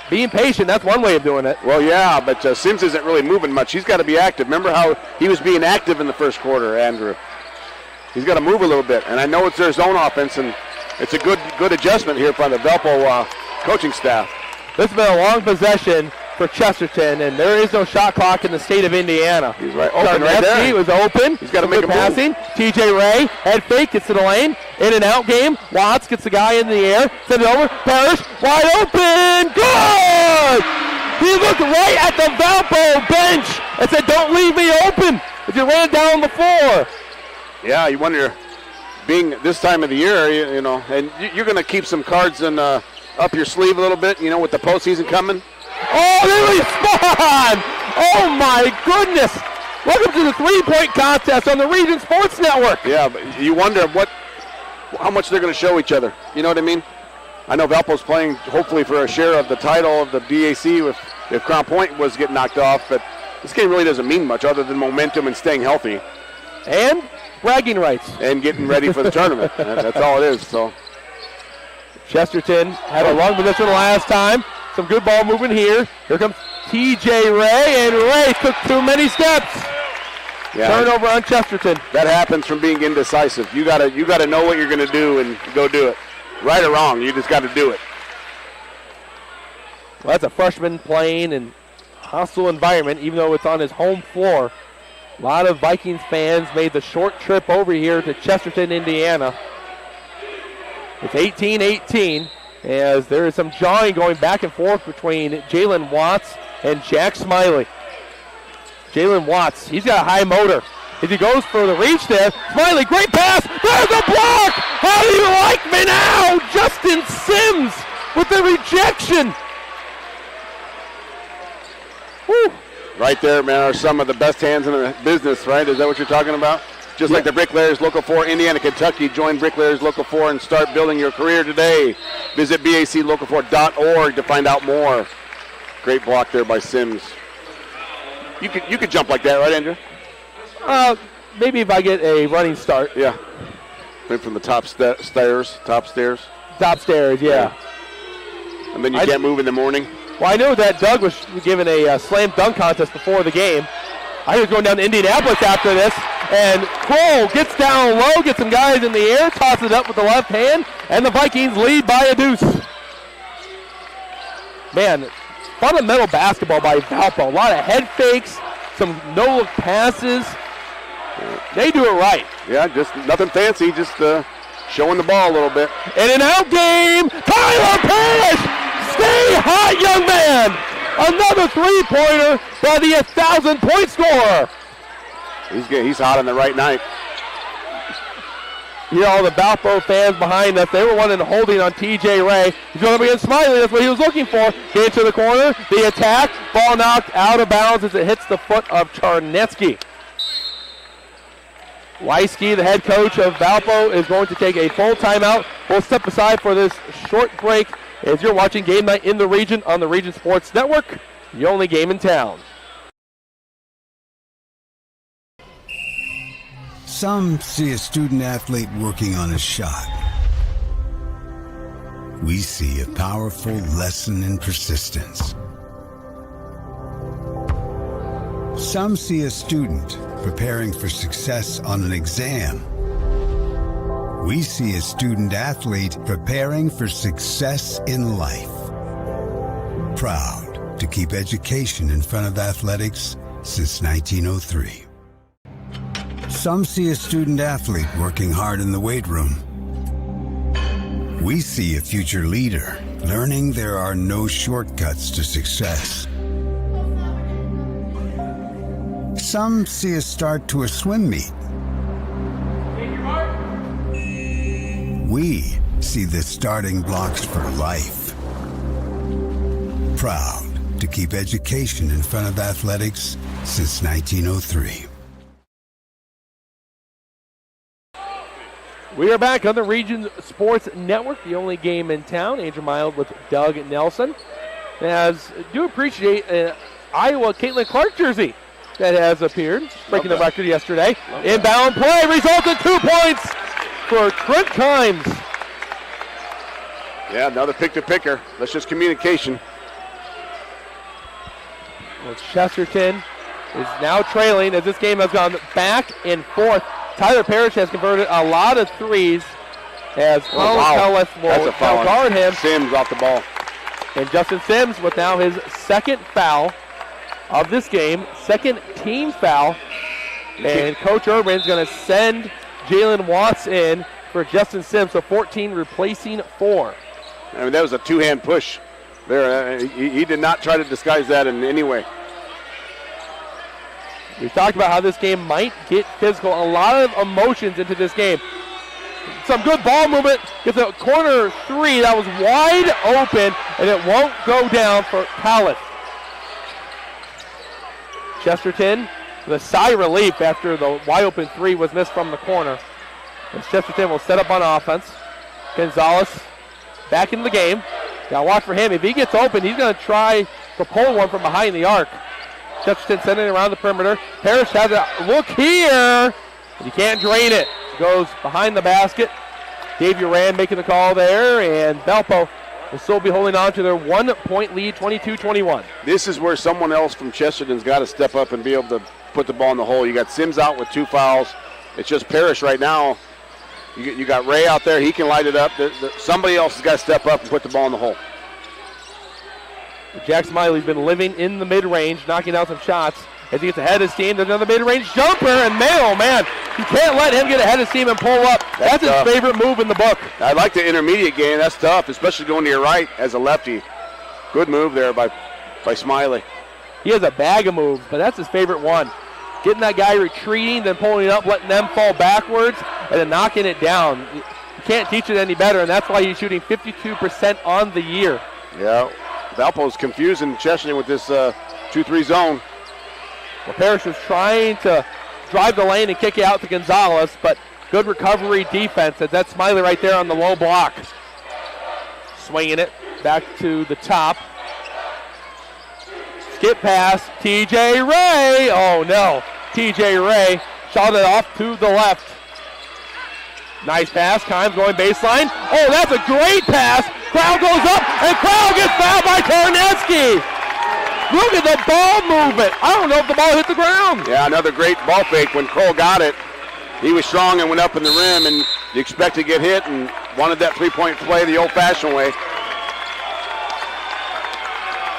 Speaker 5: Being patient, that's one way of doing it.
Speaker 6: Well, yeah, but Sims isn't really moving much. He's got to be active. Remember how he was being active in the first quarter, Andrew? He's got to move a little bit. And I know it's their zone offense, and it's a good adjustment here from the Valpo coaching staff.
Speaker 5: This has been a long possession for Chesterton, and there is no shot clock in the state of Indiana.
Speaker 6: He's right open right there.
Speaker 5: He was open.
Speaker 6: He's got to make a
Speaker 5: passing.
Speaker 6: move.
Speaker 5: TJ Ray, head fake, gets to the lane. In and out game. Watts gets the guy in the air. Send it over. Parrish, wide open. Good! He looked right at the Valpo bench and said, don't leave me open as you ran down the floor.
Speaker 6: Yeah, you wonder, being this time of the year, you know, and you're going to keep some cards up your sleeve a little bit, you know, with the postseason coming.
Speaker 5: Oh, there he spawned! Oh, my goodness! Welcome to the three-point contest on the Region Sports Network.
Speaker 6: Yeah, but you wonder how much they're going to show each other. You know what I mean? I know Valpo's playing, hopefully, for a share of the title of the DAC if Crown Point was getting knocked off, but this game really doesn't mean much other than momentum and staying healthy.
Speaker 5: And bragging rights.
Speaker 6: And getting ready for the tournament. That's all it is. So
Speaker 5: Chesterton had a long position last time. Some good ball movement here. Here comes TJ Ray, and Ray took too many steps.
Speaker 6: Yeah.
Speaker 5: Turnover on Chesterton.
Speaker 6: That happens from being indecisive. You gotta know what you're gonna do and go do it. Right or wrong, you just gotta do it.
Speaker 5: Well, that's a freshman playing in hostile environment, even though it's on his home floor. A lot of Vikings fans made the short trip over here to Chesterton, Indiana. It's 18-18 as there is some jawing going back and forth between Jalen Watts and Jack Smiley. Jalen Watts, he's got a high motor. As he goes for the reach there, Smiley, great pass, there's a block! How do you like me now? Justin Sims with the rejection. Woo.
Speaker 6: Right there, man, are some of the best hands in the business, right? Is that what you're talking about? Just like the Bricklayers Local 4, Indiana, Kentucky. Join Bricklayers Local 4 and start building your career today. Visit baclocal4.org to find out more. Great block there by Sims. You could jump like that, right, Andrew?
Speaker 5: Maybe if I get a running start.
Speaker 6: Yeah. Maybe from the top stairs.
Speaker 5: Top stairs, yeah.
Speaker 6: And then you can't move in the morning.
Speaker 5: Well, I know that Doug was given a slam dunk contest before the game. I was going down to Indianapolis after this, and Kroll gets down low, gets some guys in the air, tosses it up with the left hand, and the Vikings lead by a deuce. Man, fundamental basketball by Valpo. A lot of head fakes, some no-look passes. They do it right.
Speaker 6: Yeah, just nothing fancy, just showing the ball a little bit.
Speaker 5: In an out game, Tyler Parrish! Stay hot, young man! Another three-pointer by the 1,000-point scorer.
Speaker 6: He's hot on the right night.
Speaker 5: You know, all the Valpo fans behind us, they were wanting holding on T.J. Ray. He's going up against Smiley. That's what he was looking for. Get into the corner. The attack. Ball knocked out of bounds as it hits the foot of Charnetsky. Leisky, the head coach of Valpo, is going to take a full timeout. We'll step aside for this short break as you're watching Game Night in the Region on the Region Sports Network, the only game in town.
Speaker 10: Some see a student athlete working on a shot. We see a powerful lesson in persistence. Some see a student preparing for success on an exam. We see a student athlete preparing for success in life. Proud to keep education in front of athletics since 1903. Some see a student athlete working hard in the weight room. We see a future leader learning there are no shortcuts to success. Some see a start to a swim meet. We see the starting blocks for life. Proud to keep education in front of athletics since 1903.
Speaker 5: We are back on the Region Sports Network, the only game in town. Andrew Mild with Doug Nelson. As do appreciate Iowa Caitlin Clark jersey that has appeared, breaking the record yesterday. Inbound play results in 2 points for Trent Kimes.
Speaker 6: Yeah, another pick-to-picker. That's just communication.
Speaker 5: Well, Chesterton is now trailing as this game has gone back and forth. Tyler Parrish has converted a lot of threes as Kellis will guard him.
Speaker 6: Sims off the ball.
Speaker 5: And Justin Sims with now his second foul of this game, second team foul. And Coach Urban's going to send Jalen Watts in for Justin Sims, so 14 replacing 4.
Speaker 6: I mean, that was a two-hand push there. He did not try to disguise that in any way.
Speaker 5: We talked about how this game might get physical. A lot of emotions into this game. Some good ball movement. Gets a corner three that was wide open, and it won't go down for Callis. Chesterton with a sigh of relief after the wide open three was missed from the corner. As Chesterton will set up on offense. Gonzalez back into the game. Got to watch for him. If he gets open, he's going to try to pull one from behind the arc. Chesterton sending it around the perimeter. Parrish has a look here. He can't drain it. Goes behind the basket. Dave Uran making the call there, and Valpo will still be holding on to their 1 point lead, 22-21.
Speaker 6: This is where someone else from Chesterton's got to step up and be able to put the ball in the hole. You got Sims out with 2 fouls. It's just Parrish right now. You got Ray out there. He can light it up. Somebody else has got to step up and put the ball in the hole.
Speaker 5: Jack Smiley's been living in the mid-range, knocking down some shots. As he gets ahead of steam, there's another mid-range jumper, and man, you can't let him get ahead of steam and pull up. That's his favorite move in the book.
Speaker 6: I like the intermediate game. That's tough, especially going to your right as a lefty. Good move there by Smiley.
Speaker 5: He has a bag of moves, but that's his favorite one. Getting that guy retreating, then pulling it up, letting them fall backwards, and then knocking it down. You can't teach it any better, and that's why he's shooting 52% on the year.
Speaker 6: Yeah, Valpo's confusing Chesterton with this 2-3 zone.
Speaker 5: Well, Parrish was trying to drive the lane and kick it out to Gonzalez, but good recovery defense. That's Smiley right there on the low block. Swinging it back to the top. Skip pass, TJ Ray. Oh no, TJ Ray shot it off to the left. Nice pass, Kimes going baseline. Oh, that's a great pass. Crowd goes up, and Crowd gets fouled by Tarneski. Look at the ball movement. I don't know if the ball hit the ground.
Speaker 6: Yeah, another great ball fake. When Cole got it, he was strong and went up in the rim, and you expect to get hit and wanted that three-point play the old-fashioned way.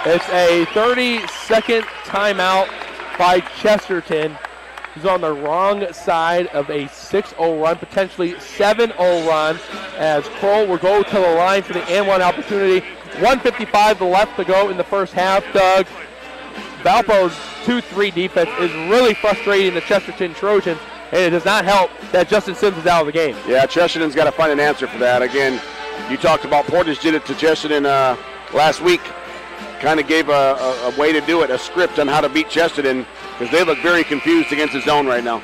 Speaker 5: It's a 30-second timeout by Chesterton. He's on the wrong side of a 6-0 run, potentially 7-0 run, as Kroll will go to the line for the and one opportunity. 1:55 left to go in the first half, Doug. Valpo's 2-3 defense is really frustrating the Chesterton Trojans, and it does not help that Justin Sims is out of the game.
Speaker 6: Yeah, Chesterton's got to find an answer for that. Again, you talked about Portage did it to Chesterton last week. Kind of gave a way to do it, a script on how to beat Chesterton, because they look very confused against the zone right now.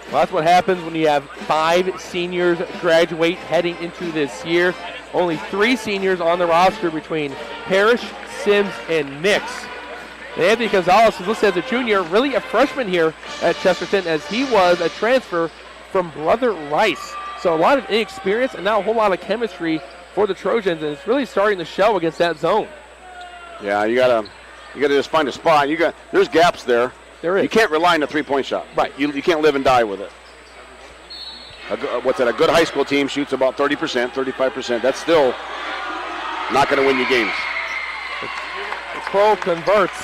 Speaker 5: Well, that's what happens when you have 5 seniors graduate heading into this year. Only 3 seniors on the roster between Parrish, Sims, and Nix. And Anthony Gonzalez is listed as a junior, really a freshman here at Chesterton, as he was a transfer from Brother Rice. So a lot of inexperience and now a whole lot of chemistry for the Trojans, and it's really starting to show against that zone.
Speaker 6: Yeah, you gotta just find a spot. There's gaps there.
Speaker 5: There is.
Speaker 6: You can't rely on a three-point shot.
Speaker 5: Right.
Speaker 6: You can't live and die with it. A good high school team shoots about 30%, 35%. That's still not going to win you games.
Speaker 5: Kroll converts.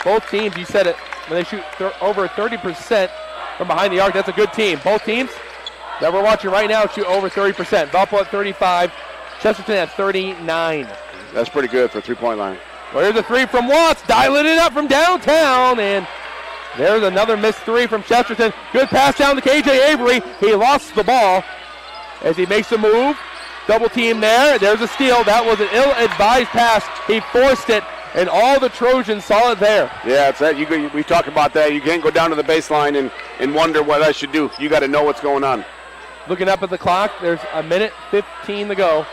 Speaker 5: Both teams, you said it, when they shoot over 30% from behind the arc, that's a good team. Both teams that we're watching right now shoot over 30%. Valpo at 35, Chesterton at 39.
Speaker 6: That's pretty good for a three-point line.
Speaker 5: Well, here's a 3 from Watts, dialing it up from downtown, and there's another missed 3 from Chesterton. Good pass down to KJ Avery. He lost the ball as he makes a move. Double team there. There's a steal. That was an ill-advised pass. He forced it, and all the Trojans saw it there.
Speaker 6: Yeah, it's that. We talk about that. You can't go down to the baseline and wonder what I should do. You got to know what's going on.
Speaker 5: Looking up at the clock, there's 1:15 to go.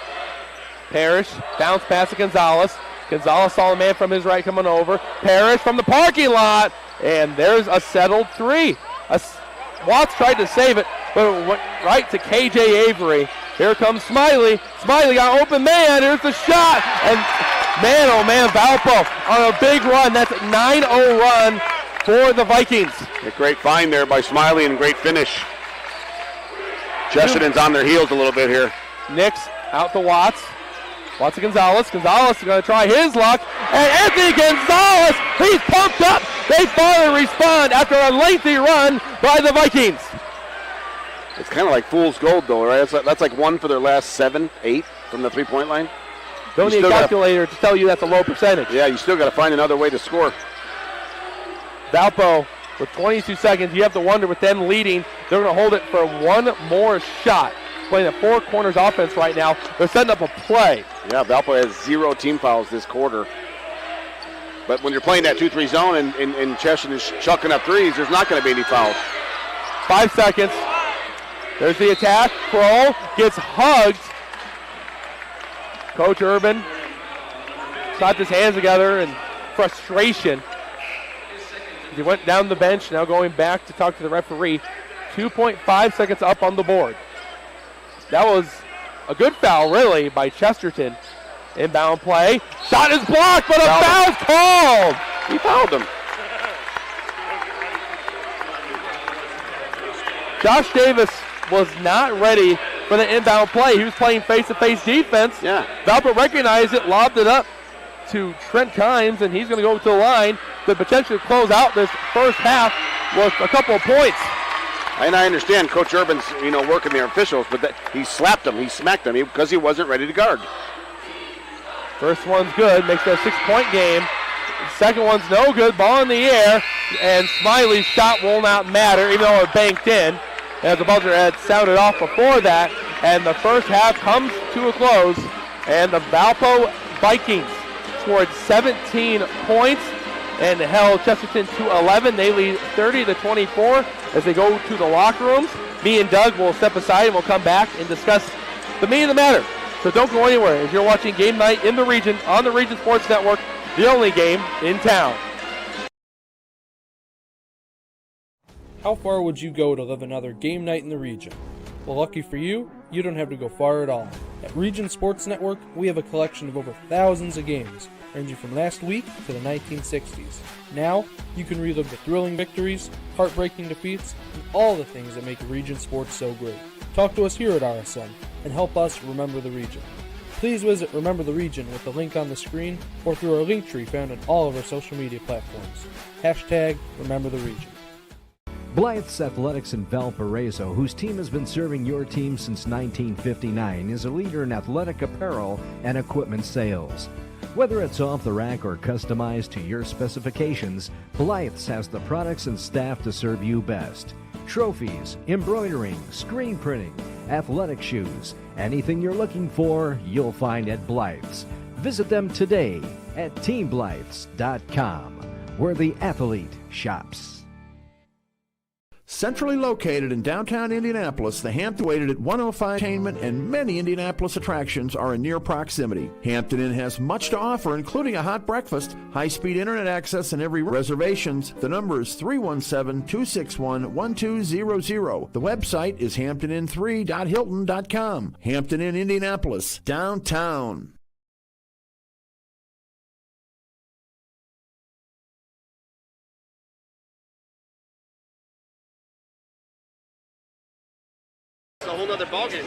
Speaker 5: Parrish, bounce pass to Gonzalez. Gonzalez saw the man from his right coming over. Parrish from the parking lot, and there's a settled 3. Watts tried to save it, but it went right to KJ Avery. Here comes Smiley. Smiley got open man. Here's the shot, and man, oh man, Valpo on a big run. That's a 9-0 run for the Vikings.
Speaker 6: A great find there by Smiley and great finish. Chesterton's on their heels a little bit here.
Speaker 5: Nix out to Watts. Watts to Gonzalez. Gonzalez is going to try his luck. And Anthony Gonzalez, he's pumped up. They finally respond after a lengthy run by the Vikings.
Speaker 6: It's kind of like fool's gold, though, right? That's like 1 for their last 7, 8 from the three-point line.
Speaker 5: Don't need a calculator to tell you that's a low percentage.
Speaker 6: Yeah, you still got to find another way to score.
Speaker 5: Valpo with 22 seconds. You have to wonder with them leading, they're going to hold it for one more shot. Playing a 4 corners offense right now. They're setting up a play.
Speaker 6: Yeah, Valpo has 0 team fouls this quarter. But when you're playing that 2-3 zone and Chesterton is chucking up threes, there's not going to be any fouls.
Speaker 5: 5 seconds. There's the attack. Kroll gets hugged. Coach Urban slapped his hands together in frustration. He went down the bench, now going back to talk to the referee. 2.5 seconds up on the board. That was a good foul, really, by Chesterton. Inbound play. Shot is blocked, but a foul's called.
Speaker 6: He fouled him.
Speaker 5: Josh Davis was not ready for the inbound play. He was playing face-to-face defense.
Speaker 6: Yeah.
Speaker 5: Valpo recognized it, lobbed it up to Trent Kimes, and he's going to go to the line to potentially close out this first half with a couple of points.
Speaker 6: And I understand Coach Urban's, working the officials, but he slapped him, he smacked him because he wasn't ready to guard.
Speaker 5: First one's good, makes it a 6-point game. Second one's no good, ball in the air, and Smiley's shot will not matter, even though it banked in, as the buzzer had sounded off before that. And the first half comes to a close, and the Valpo Vikings scored 17 points and held Chesterton to 11. They lead 30-24 as they go to the locker rooms. Me and Doug will step aside and we'll come back and discuss the meat of the matter. So don't go anywhere as you're watching Game Night in the Region on the Region Sports Network, the only game in town.
Speaker 11: How far would you go to live another Game Night in the Region? Well, lucky for you, you don't have to go far at all. At Region Sports Network, we have a collection of over thousands of games, ranging from last week to the 1960s. Now, you can relive the thrilling victories, heartbreaking defeats, and all the things that make Region Sports so great. Talk to us here at RSN and help us remember the region. Please visit Remember the Region with the link on the screen or through our link tree found on all of our social media platforms. # Remember the Region.
Speaker 12: Blythe's Athletics in Valparaiso, whose team has been serving your team since 1959, is a leader in athletic apparel and equipment sales. Whether it's off the rack or customized to your specifications, Blythe's has the products and staff to serve you best. Trophies, embroidering, screen printing, athletic shoes, anything you're looking for, you'll find at Blythe's. Visit them today at teamblythes.com, where the athlete shops.
Speaker 13: Centrally located in downtown Indianapolis, the Hampton Waited at 105 Entertainment and many Indianapolis attractions are in near proximity. Hampton Inn has much to offer, including a hot breakfast, high-speed internet access, and every reservations. The number is 317-261-1200. The website is hamptonin3.hilton.com. Hampton Inn, Indianapolis, downtown.
Speaker 14: It's a whole nother ballgame.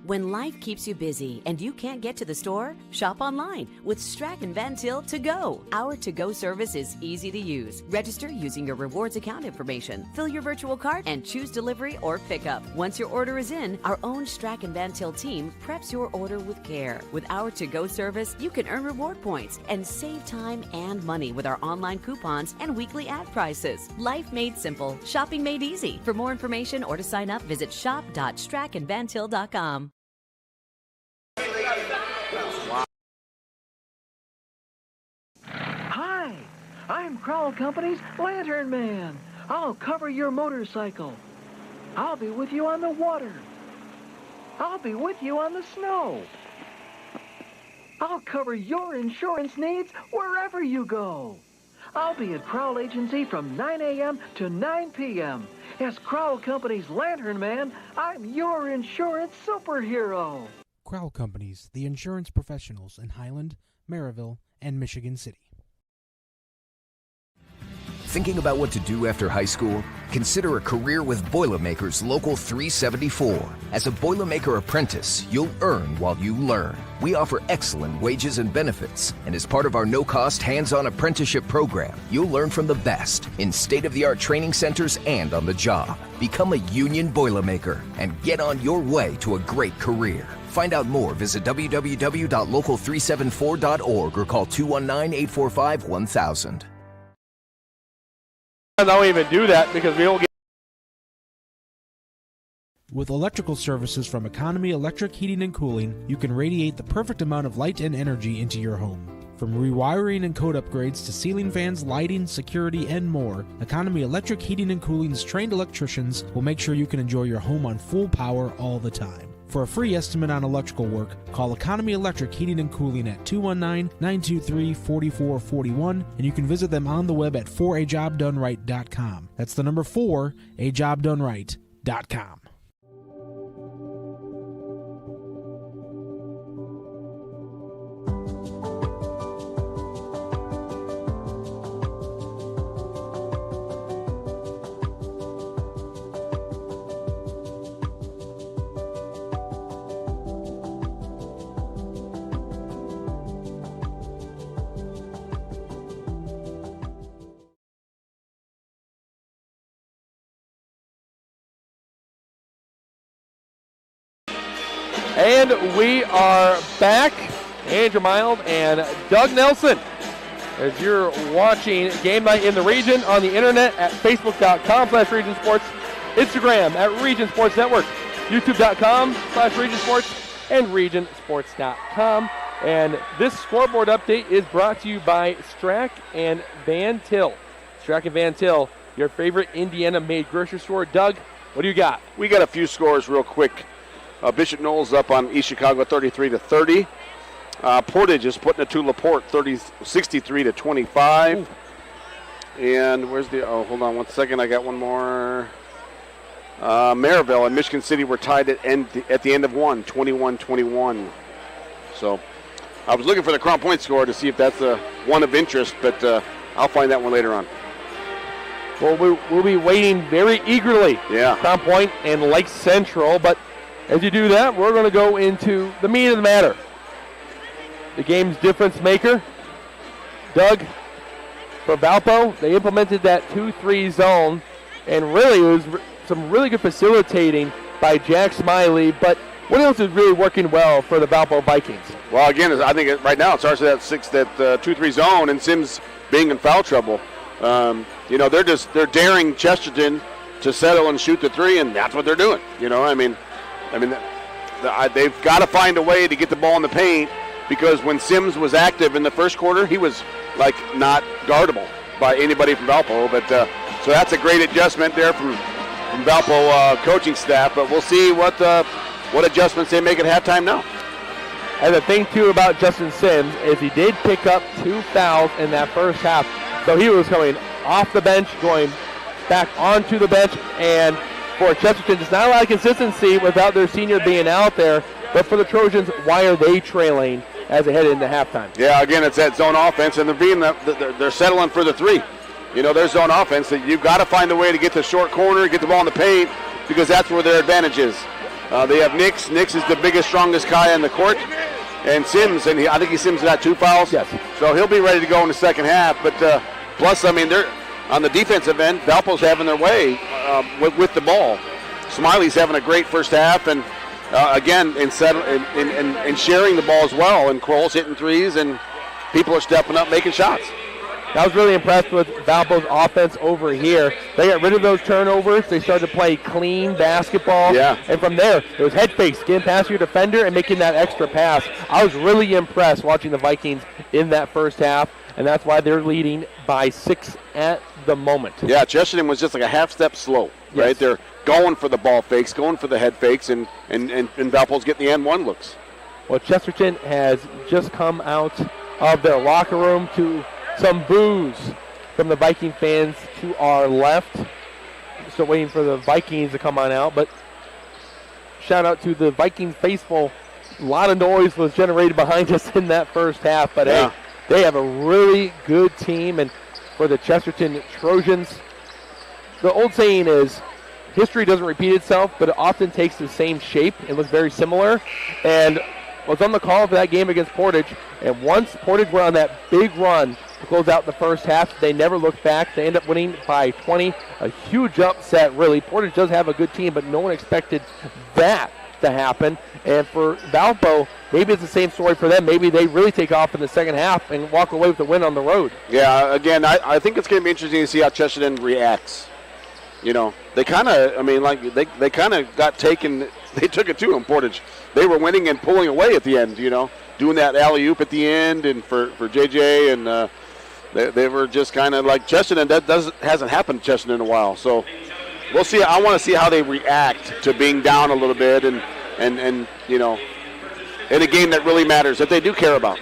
Speaker 1: When life keeps you busy and you can't get to the store, shop online with Strachan Van Til To Go. Our to-go service is easy to use. Register using your rewards account information, fill your virtual cart, and choose delivery or pickup. Once your order is in, our own Strachan Van Til team preps your order with care. With our to-go service, you can earn reward points and save time and money with our online coupons and weekly ad prices. Life made simple, shopping made easy. For more information or to sign up, visit shop.strachanvantil.com.
Speaker 2: Hi, I'm Crowell Company's Lantern Man. I'll cover your motorcycle. I'll be with you on the water. I'll be with you on the snow. I'll cover your insurance needs wherever you go. I'll be at Crowell Agency from 9 a.m. to 9 p.m. As Crowell Company's Lantern Man, I'm your insurance superhero.
Speaker 3: Crowell Companies, the insurance professionals in Highland, Maryville, and Michigan City.
Speaker 4: Thinking about what to do after high school? Consider a career with Boilermakers Local 374. As a Boilermaker apprentice, you'll earn while you learn. We offer excellent wages and benefits, and as part of our no-cost hands-on apprenticeship program, you'll learn from the best in state-of-the-art training centers and on the job. Become a union Boilermaker and get on your way to a great career. Find out more, visit www.local374.org or call 219-845-1000.
Speaker 5: I don't even do that because we don't get.
Speaker 3: With electrical services from Economy Electric Heating and Cooling, you can radiate the perfect amount of light and energy into your home. From rewiring and code upgrades to ceiling fans, lighting, security, and more, Economy Electric Heating and Cooling's trained electricians will make sure you can enjoy your home on full power all the time. For a free estimate on electrical work, call Economy Electric Heating and Cooling at 219-923-4441, and you can visit them on the web at 4ajobdoneright.com. That's the number 4ajobdoneright.com.
Speaker 5: And we are back. Andrew Mild and Doug Nelson. As you're watching Game Night in the Region on the internet at facebook.com/Region Sports, Instagram at Region Sports Network, youtube.com/Region Sports, and regionsports.com. And this scoreboard update is brought to you by Strack and Van Til. Strack and Van Til, your favorite Indiana-made grocery store. Doug, what do you got?
Speaker 6: We got a few scores real quick. Bishop Knowles up on East Chicago 33-30. Portage is putting it to LaPorte 63-25. And where's the, hold on one second, I got one more. Maryville and Michigan City were tied at the end of one, 21-21. So I was looking for the Crown Point score to see if that's one of interest, but I'll find that one later on.
Speaker 5: Well, we'll be waiting very eagerly.
Speaker 6: Yeah.
Speaker 5: Crown Point and Lake Central, but as you do that, we're going to go into the meat of the matter. The game's difference maker. Doug, for Valpo, they implemented that 2-3 zone, and really it was some really good facilitating by Jack Smiley, but what else is really working well for the Valpo Vikings?
Speaker 6: Well, again, I think right now it starts at that 2-3 zone, and Sims being in foul trouble. They're daring Chesterton to settle and shoot the three, and that's what they're doing. They've got to find a way to get the ball in the paint, because when Sims was active in the first quarter, he was like not guardable by anybody from Valpo. But so that's a great adjustment there from Valpo coaching staff. But we'll see what adjustments they make at halftime now.
Speaker 5: And the thing too about Justin Sims is he did pick up 2 fouls in that first half, so he was coming off the bench, going back onto the bench, and for Chesterton, it's not a lot of consistency without their senior being out there. But for the Trojans, why are they trailing as they head into halftime?
Speaker 6: Yeah, again, it's that zone offense, and they're settling for the three. Their zone offense, that you've got to find a way to get to the short corner, get the ball in the paint, because that's where their advantage is. They have Nix. Nix is the biggest, strongest guy on the court. And Sims, and I think Sims got 2 fouls.
Speaker 5: Yes.
Speaker 6: So he'll be ready to go in the second half. But plus, they're on the defensive end, Valpo's having their way with the ball. Smiley's having a great first half, and again, in sharing the ball as well. And Kroll's hitting threes, and people are stepping up, making shots.
Speaker 5: I was really impressed with Valpo's offense over here. They got rid of those turnovers. They started to play clean basketball.
Speaker 6: Yeah.
Speaker 5: And from there, it was head fakes, getting past your defender and making that extra pass. I was really impressed watching the Vikings in that first half, and that's why they're leading by 6 at the moment.
Speaker 6: Yeah, Chesterton was just like a half step slow, right?
Speaker 5: Yes.
Speaker 6: They're going for the ball fakes, going for the head fakes, and Valpo's getting the N1 looks.
Speaker 5: Well, Chesterton has just come out of their locker room to some boos from the Viking fans to our left. Still waiting for the Vikings to come on out, but shout out to the Viking faithful. A lot of noise was generated behind us in that first half, but
Speaker 6: yeah.
Speaker 5: Hey, they have a really good team, and for the Chesterton Trojans, the old saying is, history doesn't repeat itself, but it often takes the same shape and looks very similar. And I was on the call for that game against Portage, and once Portage went on that big run to close out the first half, they never looked back. They end up winning by 20, a huge upset, really. Portage does have a good team, but no one expected that to happen. And for Valpo, maybe it's the same story for them. Maybe they really take off in the second half and walk away with the win on the road.
Speaker 6: Yeah, again, I think it's going to be interesting to see how Chesterton reacts. They kind of, they kind of got taken. They took it to them, Portage. They were winning and pulling away at the end, doing that alley-oop at the end and for JJ, and they were just kind of like Chesterton. That hasn't happened to Chesterton in a while. So we'll see. I want to see how they react to being down a little bit and in a game that really matters, that they do care about.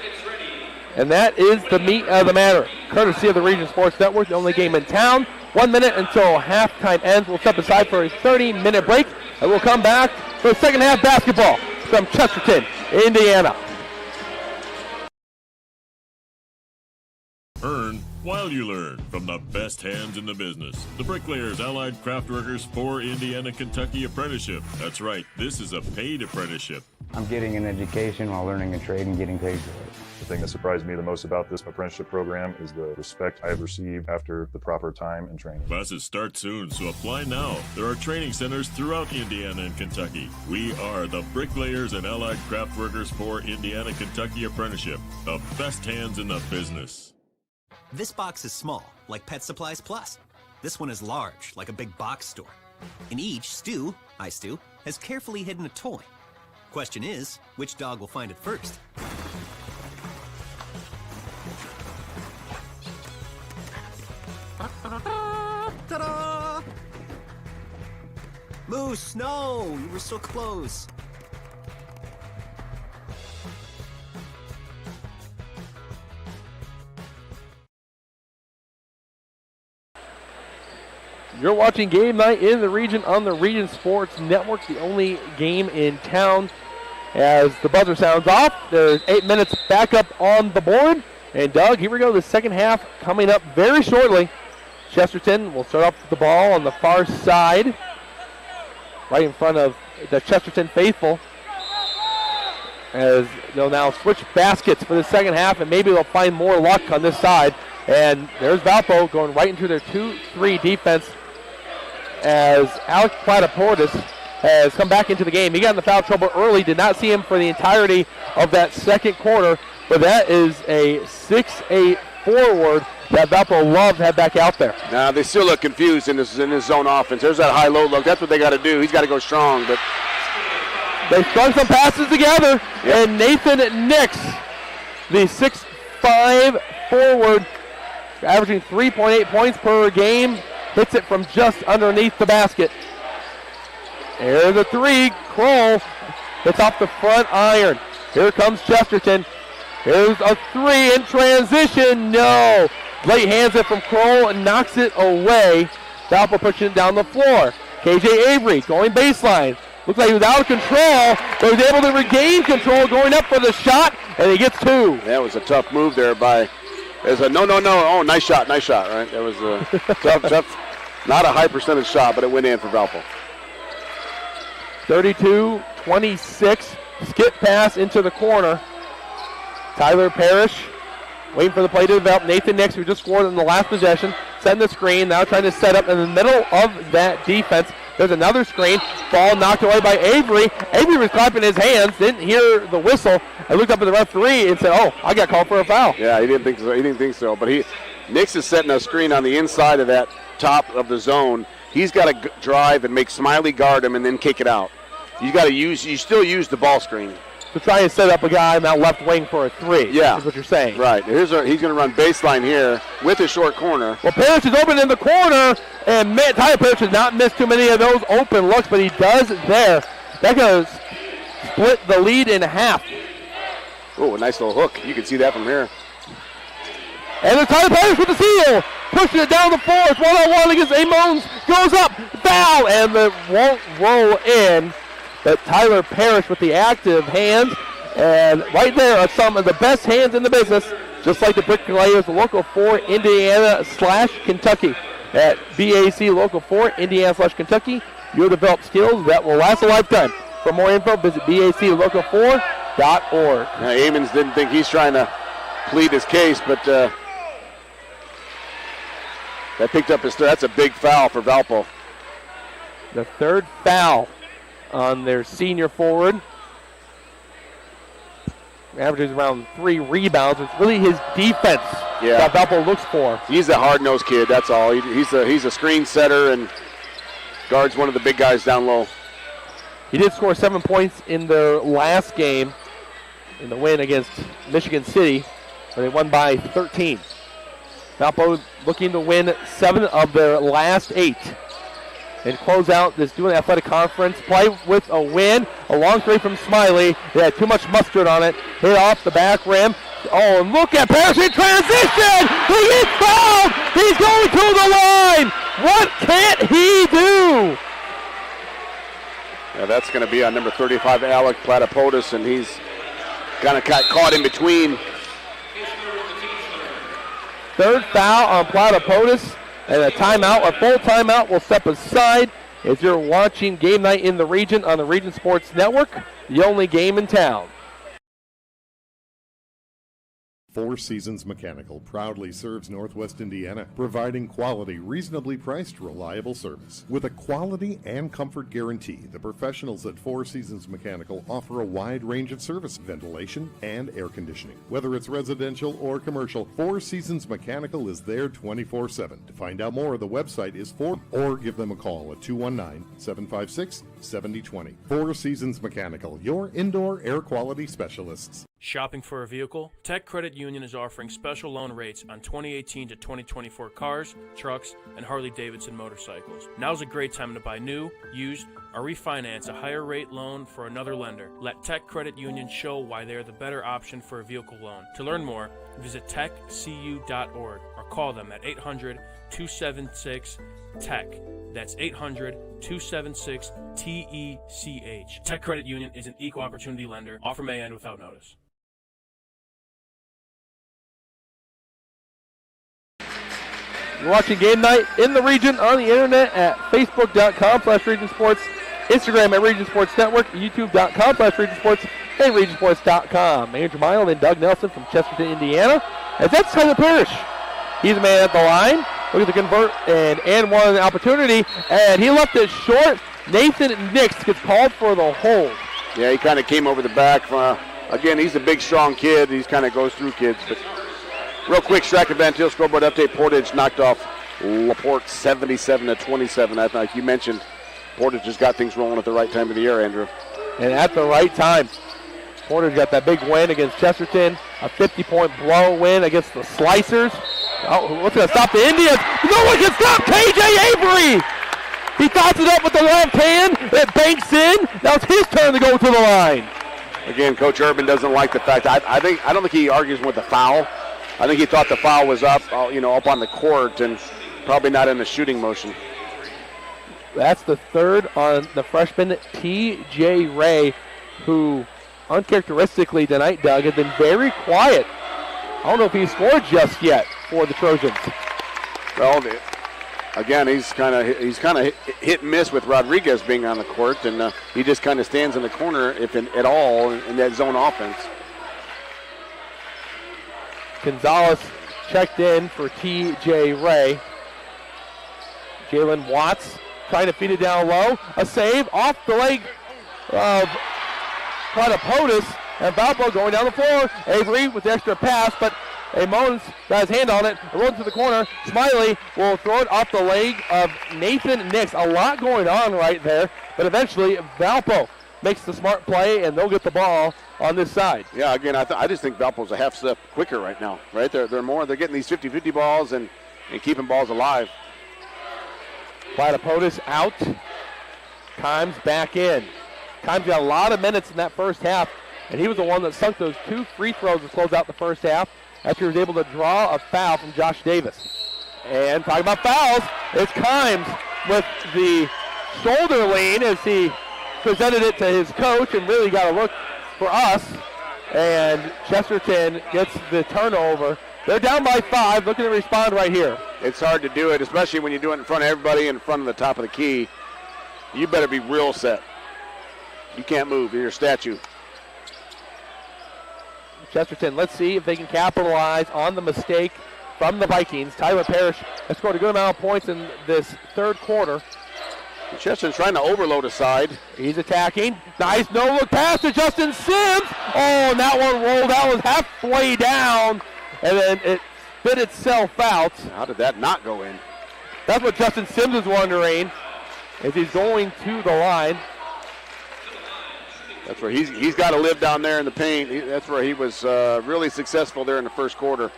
Speaker 5: And that is the meat of the matter. Courtesy of the Region Sports Network, the only game in town. 1 minute until halftime ends. We'll step aside for a 30-minute break, and we'll come back for second half basketball from Chesterton, Indiana.
Speaker 15: Earn while you learn from the best hands in the business. The Bricklayers Allied Craftworkers for Indiana, Kentucky Apprenticeship. That's right, this is a paid apprenticeship.
Speaker 16: I'm getting an education while learning a trade and getting paid for it. The thing that surprised me the most about this apprenticeship program is the respect I have received after the proper time and training.
Speaker 15: Classes start soon, so apply now. There are training centers throughout Indiana and Kentucky. We are the Bricklayers and Allied Craft Workers for Indiana Kentucky Apprenticeship, the best hands in the business.
Speaker 17: This box is small, like Pet Supplies Plus. This one is large, like a big box store. In each, Stu, hi Stu, has carefully hidden a toy. Question is, which dog will find it first? Ta-da! Moose, no! You were so close.
Speaker 5: You're watching Game Night in the Region on the Region Sports Network, the only game in town. As the buzzer sounds off, there's 8 minutes back up on the board. And Doug, here we go, the second half coming up very shortly. Chesterton will start off with the ball on the far side, right in front of the Chesterton faithful. As they'll now switch baskets for the second half, and maybe they'll find more luck on this side. And there's Valpo going right into their 2-3 defense as Alex Plataportis has come back into the game. He got in the foul trouble early, did not see him for the entirety of that second quarter, but that is a 6'8" forward that Valpo loved to have back out there.
Speaker 6: Now they still look confused in this zone offense. There's that high-low look. That's what they got to do. He's got to go strong, but
Speaker 5: they strung some passes together, and Nathan Nix, the 6'5" forward, averaging 3.8 points per game, hits it from just underneath the basket. There's a three. Kroll hits off the front iron. Here comes Chesterton. Here's a three in transition. No. Late hands it from Kroll and knocks it away. Valpo pushing it down the floor. KJ Avery going baseline. Looks like he was out of control, but he was able to regain control going up for the shot, and he gets two.
Speaker 6: That was a tough move there by... There's a no. Oh, nice shot, right? That was a tough, not a high percentage shot, but it went in for Valpo.
Speaker 5: 32-26, skip pass into the corner. Tyler Parrish waiting for the play to develop. Nathan Nix, who just scored in the last possession, setting the screen, now trying to set up in the middle of that defense. There's another screen. Ball knocked away by Avery. Avery was clapping his hands, didn't hear the whistle, and looked up at the referee and said, oh, I got called for a foul.
Speaker 6: Yeah, he didn't think so. But Nix is setting a screen on the inside of that top of the zone. He's got to drive and make Smiley guard him and then kick it out. You still use the ball screen.
Speaker 5: To try and set up a guy on that left wing for a three.
Speaker 6: Yeah.
Speaker 5: Is what you're saying.
Speaker 6: Right. He's going to run baseline here with a short corner.
Speaker 5: Well, Parrish is open in the corner, and Tyler Parrish has not missed too many of those open looks, but he does there. That goes split the lead in half.
Speaker 6: Oh, a nice little hook. You can see that from here.
Speaker 5: And then Tyler Parrish with the steal. Pushing it down the floor. It's one-on-one against Amons. Goes up. Foul. And it won't roll in. But Tyler Parrish with the active hands. And right there are some of the best hands in the business. Just like the Bricklayers, Local 4 Indiana/Kentucky. At BAC Local 4 Indiana/Kentucky, you'll develop skills that will last a lifetime. For more info, visit baclocal4.org.
Speaker 6: Now, Amons didn't think he's trying to plead his case, but that picked up his third. That's a big foul for Valpo.
Speaker 5: The third foul on their senior forward. Averages around 3 rebounds. It's really his defense that Valpo looks for.
Speaker 6: He's a hard-nosed kid, that's all. He's a screen setter and guards one of the big guys down low.
Speaker 5: He did score 7 points in their last game in the win against Michigan City, where they won by 13. Valpo looking to win 7 of their last 8 and close out this Doing Athletic Conference play with a win. A long three from Smiley. They had too much mustard on it. Hit off the back rim. Oh, and look at Parrish in transition! He gets fouled! He's going to the line! What can't he do?
Speaker 6: Yeah, that's going to be on number 35, Alec Plataportis, and he's kind of got caught in between.
Speaker 5: Third foul on Plataportis, and a timeout, a full timeout will step aside as you're watching Game Night in the Region on the Region Sports Network, the only game in town.
Speaker 8: Four Seasons Mechanical proudly serves Northwest Indiana, providing quality, reasonably priced, reliable service. With a quality and comfort guarantee, the professionals at Four Seasons Mechanical offer a wide range of service, ventilation, and air conditioning. Whether it's residential or commercial, Four Seasons Mechanical is there 24/7. To find out more, the website is or give them a call at 219-756-7020. Four Seasons Mechanical, your indoor air quality specialists.
Speaker 9: Shopping for a vehicle? Tech Credit Union is offering special loan rates on 2018 to 2024 cars, trucks, and Harley-Davidson motorcycles. Now's a great time to buy new, used, or refinance a higher rate loan for another lender. Let Tech Credit Union show why they're the better option for a vehicle loan. To learn more, visit techcu.org or call them at 800-276-TECH. That's 800-276-TECH. Tech Credit Union is an equal opportunity lender. Offer may end without notice.
Speaker 5: You're watching Game Night in the Region on the internet at facebook.com/regionsports, Instagram at Region Sports Network, youtube.com/regionsports, and regionsports.com. Andrew Mile and Doug Nelson from Chesterton, Indiana. As that's Tyler Parrish. He's the man at the line. Look at the convert and one opportunity, and he left it short. Nathan Nix gets called for the hold.
Speaker 6: Yeah, he kind of came over the back. Again, he's a big, strong kid. He kind of goes through kids, but real quick, Strachan Van Til scoreboard update. Portage knocked off LaPorte 77-27. I think you mentioned Portage just got things rolling at the right time of the year, Andrew.
Speaker 5: And at the right time, Portage got that big win against Chesterton, a 50-point blow win against the Slicers. Oh, what's going to stop the Indians? No one can stop KJ Avery! He thoughts it up with the left hand. It banks in. Now it's his turn to go to the line.
Speaker 6: Again, Coach Urban doesn't like the fact. I don't think he argues with the foul. I think he thought the foul was up, up on the court and probably not in the shooting motion.
Speaker 5: That's the third on the freshman T.J. Ray, who uncharacteristically tonight, Doug, has been very quiet. I don't know if he scored just yet for the Trojans.
Speaker 6: Well, again, he's kind of hit and miss with Rodriguez being on the court, and he just kind of stands in the corner, if at all, in that zone offense.
Speaker 5: Gonzalez checked in for T.J. Ray. Jalen Watts trying to feed it down low. A save off the leg of Protopotis, and Valpo going down the floor. Avery with the extra pass, but Amon's got his hand on it. It rolls to the corner. Smiley will throw it off the leg of Nathan Nix. A lot going on right there, but eventually Valpo makes the smart play, and they'll get the ball on this side.
Speaker 6: Yeah, again, I just think Valpo's a half step quicker right now, right? They're getting these 50-50 balls and keeping balls alive.
Speaker 5: Platypodis out. Kimes back in. Kimes got a lot of minutes in that first half, and he was the one that sunk those 2 free throws to close out the first half after he was able to draw a foul from Josh Davis. And talking about fouls, it's Kimes with the shoulder lean as he presented it to his coach and really got a look for us. And Chesterton gets the turnover. They're down by 5, looking to respond right here.
Speaker 6: It's hard to do it, especially when you do it in front of everybody, in front of the top of the key. You better be real set. You can't move. You're a statue.
Speaker 5: Chesterton, let's see if they can capitalize on the mistake from the Vikings. Tyler Parrish has scored a good amount of points in this third quarter.
Speaker 6: Chesterton's trying to overload a side.
Speaker 5: He's attacking. Nice no-look pass to Justin Sims. Oh, and that one rolled out, was halfway down, and then it spit itself out.
Speaker 6: How did that not go in?
Speaker 5: That's what Justin Sims is wondering, if he's going to the line.
Speaker 6: That's where he's got to live down there in the paint. That's where he was really successful there in the first quarter.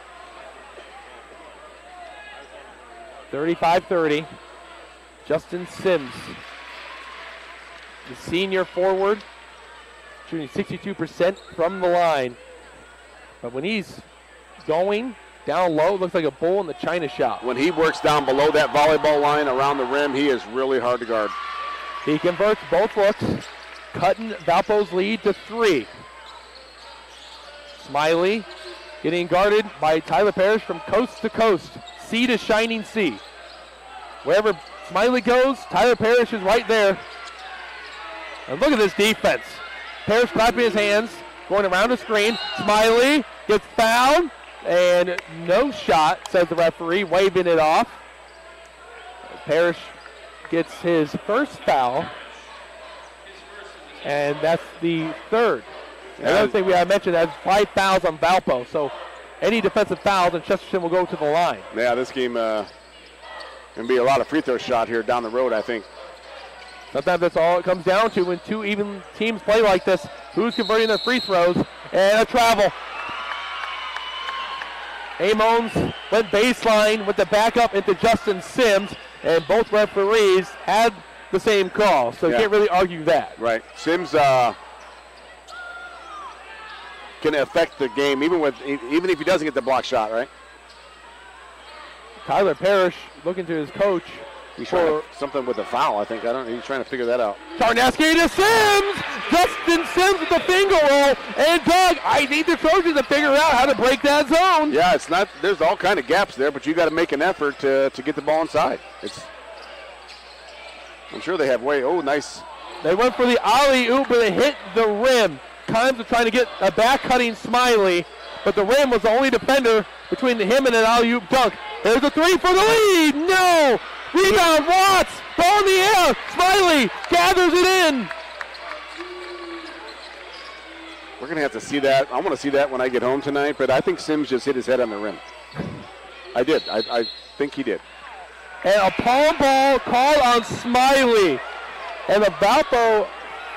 Speaker 5: 35-30. Justin Sims, the senior forward, shooting 62% from the line. But when he's going down low, it looks like a bull in the china shop.
Speaker 6: When he works down below that volleyball line around the rim, he is really hard to guard.
Speaker 5: He converts both looks, cutting Valpo's lead to 3. Smiley getting guarded by Tyler Parrish from coast to coast, sea to shining sea. Wherever Smiley goes, Tyler Parrish is right there. And look at this defense. Parrish clapping his hands, going around the screen. Smiley gets fouled. and no shot, says the referee, waving it off. Parrish gets his first foul, and that's the third. Another thing we have mentioned, that's 5 fouls on Valpo, so any defensive fouls, and Chesterton will go to the line.
Speaker 6: Yeah, this game going to be a lot of free throw shot here down the road, I think.
Speaker 5: Sometimes that's all it comes down to when two even teams play like this. Who's converting their free throws? And a travel. Amons went baseline with the backup into Justin Sims, and both referees had the same call, so you can't really argue that.
Speaker 6: Right. Sims can affect the game even if he doesn't get the block shot, right?
Speaker 5: Tyler Parrish looking to his coach.
Speaker 6: He's trying something with a foul, I think. He's trying to figure that out.
Speaker 5: Charneski to Sims! Justin Sims with the finger roll. And Doug, I need the Trojans to figure out how to break that zone.
Speaker 6: Yeah, it's not. There's all kind of gaps there, but you got to make an effort to get the ball inside. I'm sure they have way. Oh, nice.
Speaker 5: They went for the alley-oop, but it hit the rim. Kimes are trying to get a back-cutting Smiley, but the rim was the only defender between him and an alley-oop dunk. There's a three for the lead. No! Rebound, Watts! Ball in the air! Smiley gathers it in!
Speaker 6: We're going to have to see that. I want to see that when I get home tonight, but I think Sims just hit his head on the rim. I did. I think he did.
Speaker 5: And a palm ball called on Smiley. And the Valpo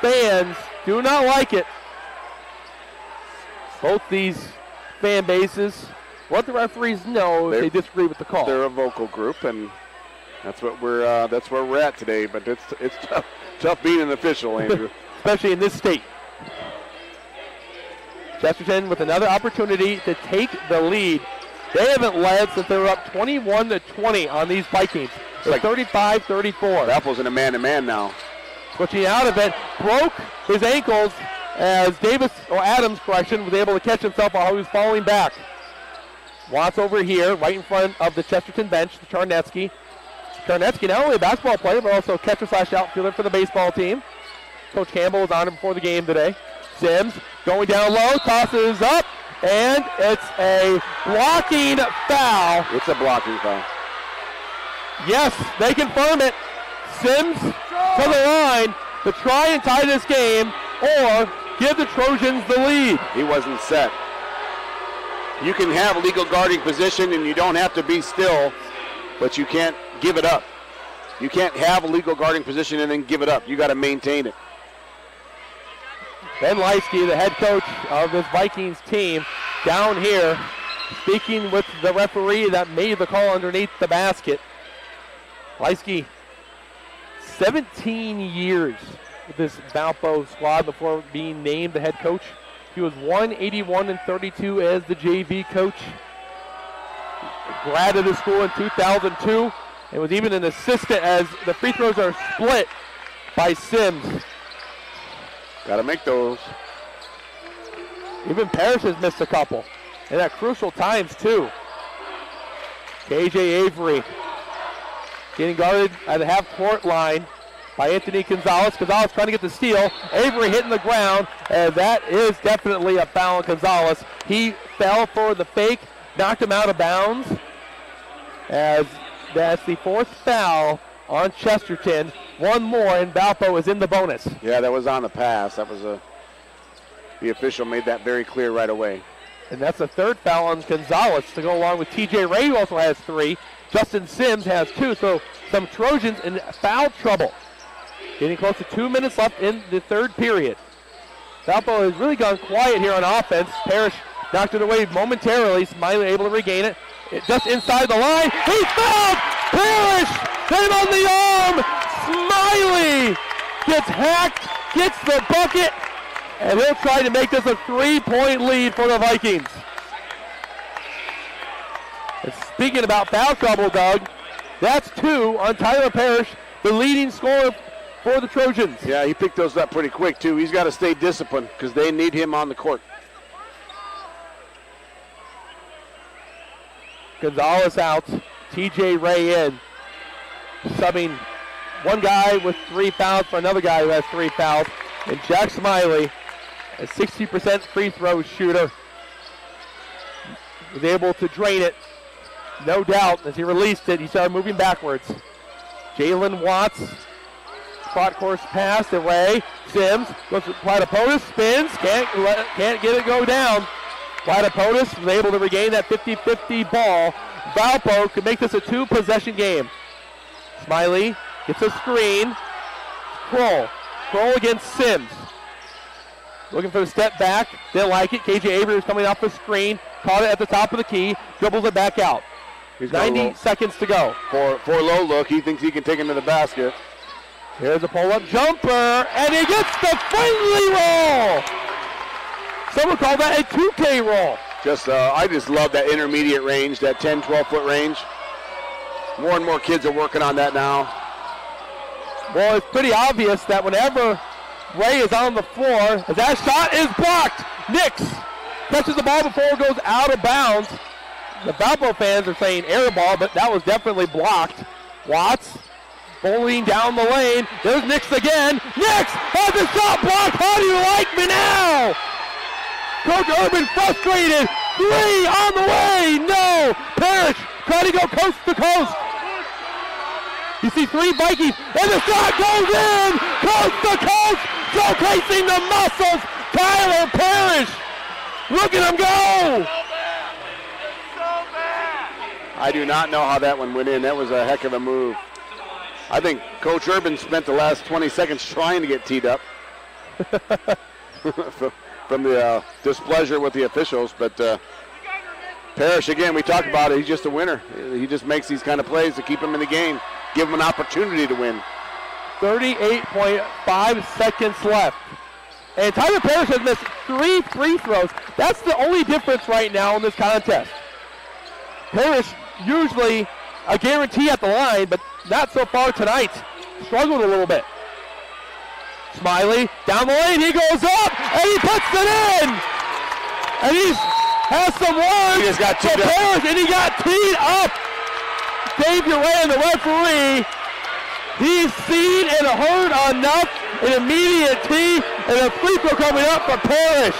Speaker 5: fans do not like it. Both these fan bases want the referees know if they disagree with the call.
Speaker 6: They're a vocal group, and that's what that's where we're at today. But it's tough being an official, Andrew,
Speaker 5: especially in this state. Chesterton with another opportunity to take the lead. They haven't led since they were up 21-20 on these Vikings. It's like 35-34.
Speaker 6: Apple's in a man-to-man now.
Speaker 5: Switching out of it, broke his ankles as Adams was able to catch himself while he was falling back. Watts over here, right in front of the Chesterton bench, to Charneski. Charneski, not only a basketball player, but also catcher/outfielder for the baseball team. Coach Campbell was on him before the game today. Sims going down low, tosses up, and it's a blocking foul.
Speaker 6: It's a blocking foul.
Speaker 5: Yes, they confirm it. Sims to the line to try and tie this game or give the Trojans the lead.
Speaker 6: He wasn't set. You can have legal guarding position and you don't have to be still, but you can't give it up. You can't have a legal guarding position and then give it up. You got to maintain it.
Speaker 5: Ben Leisky, the head coach of this Vikings team, down here speaking with the referee that made the call underneath the basket. Leisky, 17 years with this Valpo squad before being named the head coach. He was 181-32 as the JV coach. Grad of the school in 2002 and was even an assistant as the free throws are split by Sims.
Speaker 6: Got to make those.
Speaker 5: Even Parrish has missed a couple, and at crucial times too. KJ Avery getting guarded at the half-court line by Anthony Gonzalez. Gonzalez trying to get the steal. Avery hitting the ground, and that is definitely a foul on Gonzalez. He fell for the fake, knocked him out of bounds, as that's the fourth foul on Chesterton. One more, and Valpo is in the bonus.
Speaker 6: Yeah, that was on the pass. That was the official made that very clear right away.
Speaker 5: And that's the third foul on Gonzalez to go along with TJ Ray, who also has 3. Justin Sims has 2, so some Trojans in foul trouble. Getting close to 2 minutes left in the third period. Valpo has really gone quiet here on offense. Parrish knocked it away momentarily. Smiley able to regain it. Just inside the line. He fouled! Parrish! Hit on the arm! Smiley gets hacked, gets the bucket, and he'll try to make this a 3-point lead for the Vikings. And speaking about foul trouble, Doug, that's 2 on Tyler Parrish, the leading scorer for the Trojans.
Speaker 6: Yeah, he picked those up pretty quick, too. He's got to stay disciplined because they need him on the court.
Speaker 5: Gonzalez out, TJ Ray in. Subbing one guy with 3 fouls for another guy who has 3 fouls. And Jack Smiley, a 60% free throw shooter. was able to drain it. No doubt, as he released it, he started moving backwards. Jalen Watts, spot course pass away. Sims goes to Platypodis, spins, can't get it go down. Platypodis was able to regain that 50-50 ball. Valpo could make this a 2-possession game. Smiley gets a screen. Kroll against Sims. Looking for the step back, didn't like it. KJ Avery was coming off the screen, caught it at the top of the key, dribbles it back out. 90 seconds to go.
Speaker 6: For low look, he thinks he can take him to the basket.
Speaker 5: Here's a pull-up jumper, and he gets the friendly roll. Someone called that a 2K roll.
Speaker 6: I just love that intermediate range, that 10, 12-foot range. More and more kids are working on that now.
Speaker 5: Well, it's pretty obvious that whenever Ray is on the floor, as that shot is blocked. Nix catches the ball before it goes out of bounds. The Valpo fans are saying air ball, but that was definitely blocked. Watts bowling down the lane. There's Nix again. Nix has the shot blocked. How do you like me now? Coach Urban frustrated. 3 on the way. No. Parrish trying to go coast to coast. You see 3 Vikings, and the shot goes in. Coast to coast. Showcasing the muscles. Tyler Parrish. Look at him go.
Speaker 6: I do not know how that one went in. That was a heck of a move. I think Coach Urban spent the last 20 seconds trying to get teed up from the displeasure with the officials. But Parrish, again, we talked about it. He's just a winner. He just makes these kind of plays to keep him in the game, give him an opportunity to win.
Speaker 5: 38.5 seconds left. And Tyler Parrish has missed 3 free throws. That's the only difference right now in this contest. Parrish usually a guarantee at the line, but not so far tonight. Struggled a little bit. Smiley down the lane, he goes up, and he puts it in! And he has some work.
Speaker 6: He just got teed up.
Speaker 5: Parrish, and he got teed up! Dave Uran, the referee, he's seen and heard enough, an immediate tee, and a free throw coming up for Parrish.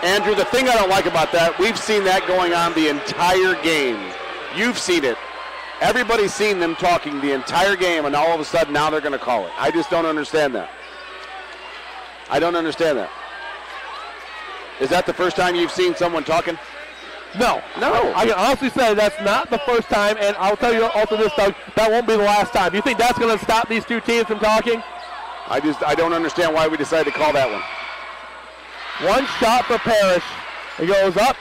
Speaker 6: Andrew, the thing I don't like about that, we've seen that going on the entire game. You've seen it. Everybody's seen them talking the entire game, and all of a sudden now they're going to call it. I just don't understand that. I don't understand that. Is that the first time you've seen someone talking?
Speaker 5: No. I can honestly say that's not the first time, and I'll tell you also this, Doug, that won't be the last time. You think that's going to stop these two teams from talking?
Speaker 6: I don't understand why we decided to call that one.
Speaker 5: One shot for Parrish. It goes up,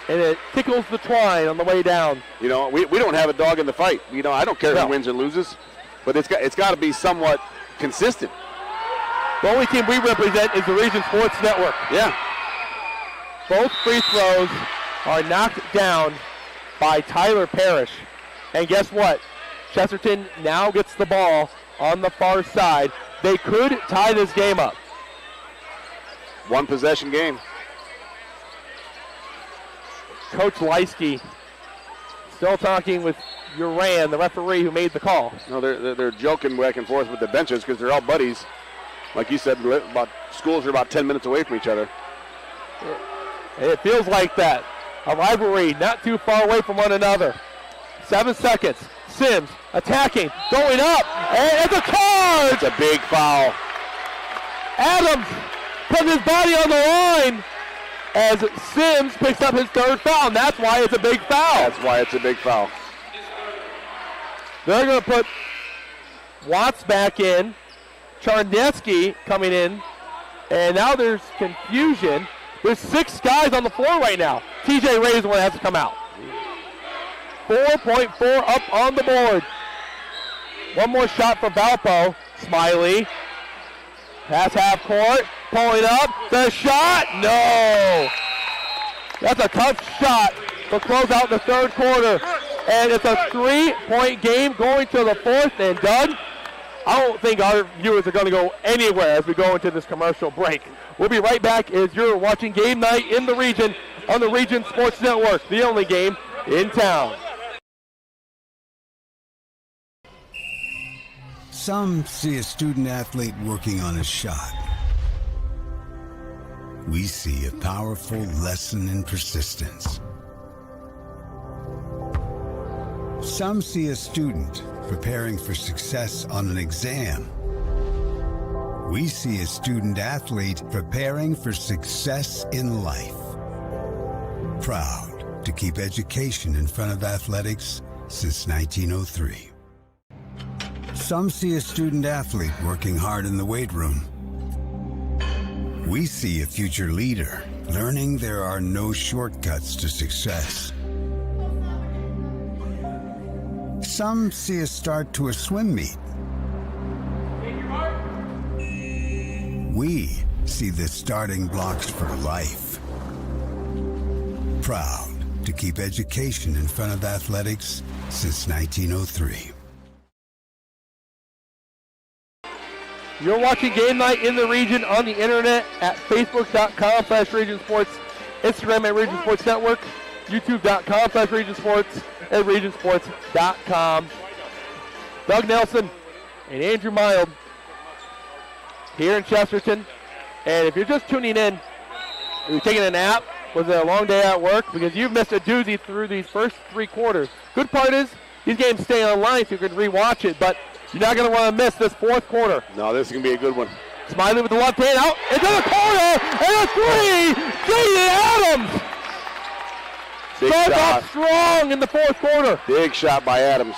Speaker 5: and it tickles the twine on the way down.
Speaker 6: You know, we don't have a dog in the fight. You know, I don't care who wins or loses, but it's got to be somewhat consistent.
Speaker 5: The only team we represent is the Region Sports Network.
Speaker 6: Yeah.
Speaker 5: Both free throws are knocked down by Tyler Parrish. And guess what? Chesterton now gets the ball on the far side. They could tie this game up.
Speaker 6: 1 possession game.
Speaker 5: Coach Leisky still talking with Uran, the referee who made the call.
Speaker 6: No, they're joking back and forth with the benches because they're all buddies. Like you said, schools are about 10 minutes away from each other.
Speaker 5: It feels like that. A rivalry not too far away from one another. 7 seconds. Sims attacking, going up, and it's a charge!
Speaker 6: It's a big foul.
Speaker 5: Adams putting his body on the line as Sims picks up his 3rd foul, and that's why it's a big foul.
Speaker 6: That's why it's a big foul.
Speaker 5: They're going to put Watts back in, Charneski coming in, and now there's confusion. There's 6 guys on the floor right now. TJ Ray is the one that has to come out. 4.4 up on the board. One more shot for Valpo. Smiley. Pass half court. Pulling up. The shot. No. That's a tough shot to close out the 3rd quarter. And it's a 3-point game going to the 4th. And Doug, I don't think our viewers are going to go anywhere as we go into this commercial break. We'll be right back as you're watching Game Night in the Region on the Region Sports Network, the only game in town.
Speaker 10: Some see a student athlete working on a shot. We see a powerful lesson in persistence. Some see a student preparing for success on an exam. We see a student athlete preparing for success in life. Proud to keep education in front of athletics since 1903. Some see a student athlete working hard in the weight room. We see a future leader learning there are no shortcuts to success. Some see a start to a swim meet. We see the starting blocks for life. Proud to keep education in front of athletics since 1903.
Speaker 5: You're watching Game Night in the Region on the internet at facebook.com/Region Sports, Instagram at Region Sports Network, youtube.com/Region Sports, and regionsports.com. Doug Nelson and Andrew Mild here in Chesterton. And if you're just tuning in, you're taking a nap, was it a long day at work? Because you've missed a doozy through these first 3 quarters. Good part is these games stay online so you can rewatch it, but you're not going to want to miss this 4th quarter.
Speaker 6: No, this is going to be a good one.
Speaker 5: Smiley with the left hand out into the corner, and a 3! Jaden Adams!
Speaker 6: Big
Speaker 5: Starts
Speaker 6: shot.
Speaker 5: off strong in the 4th quarter.
Speaker 6: Big shot by Adams.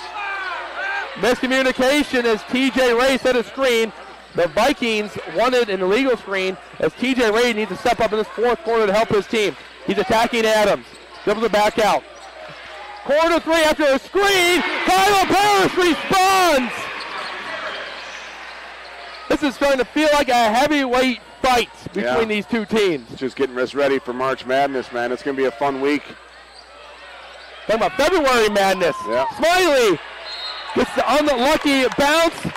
Speaker 5: Miscommunication as TJ Ray set a screen. The Vikings wanted an illegal screen as TJ Ray needs to step up in this 4th quarter to help his team. He's attacking Adams. Dribbles it back out. Corner 3 after a screen. Kyle Parrish responds. This is starting to feel like a heavyweight fight between these two teams.
Speaker 6: Just getting us ready for March Madness, man. It's going to be a fun week.
Speaker 5: Talking about February Madness.
Speaker 6: Yeah.
Speaker 5: Smiley gets the unlucky bounce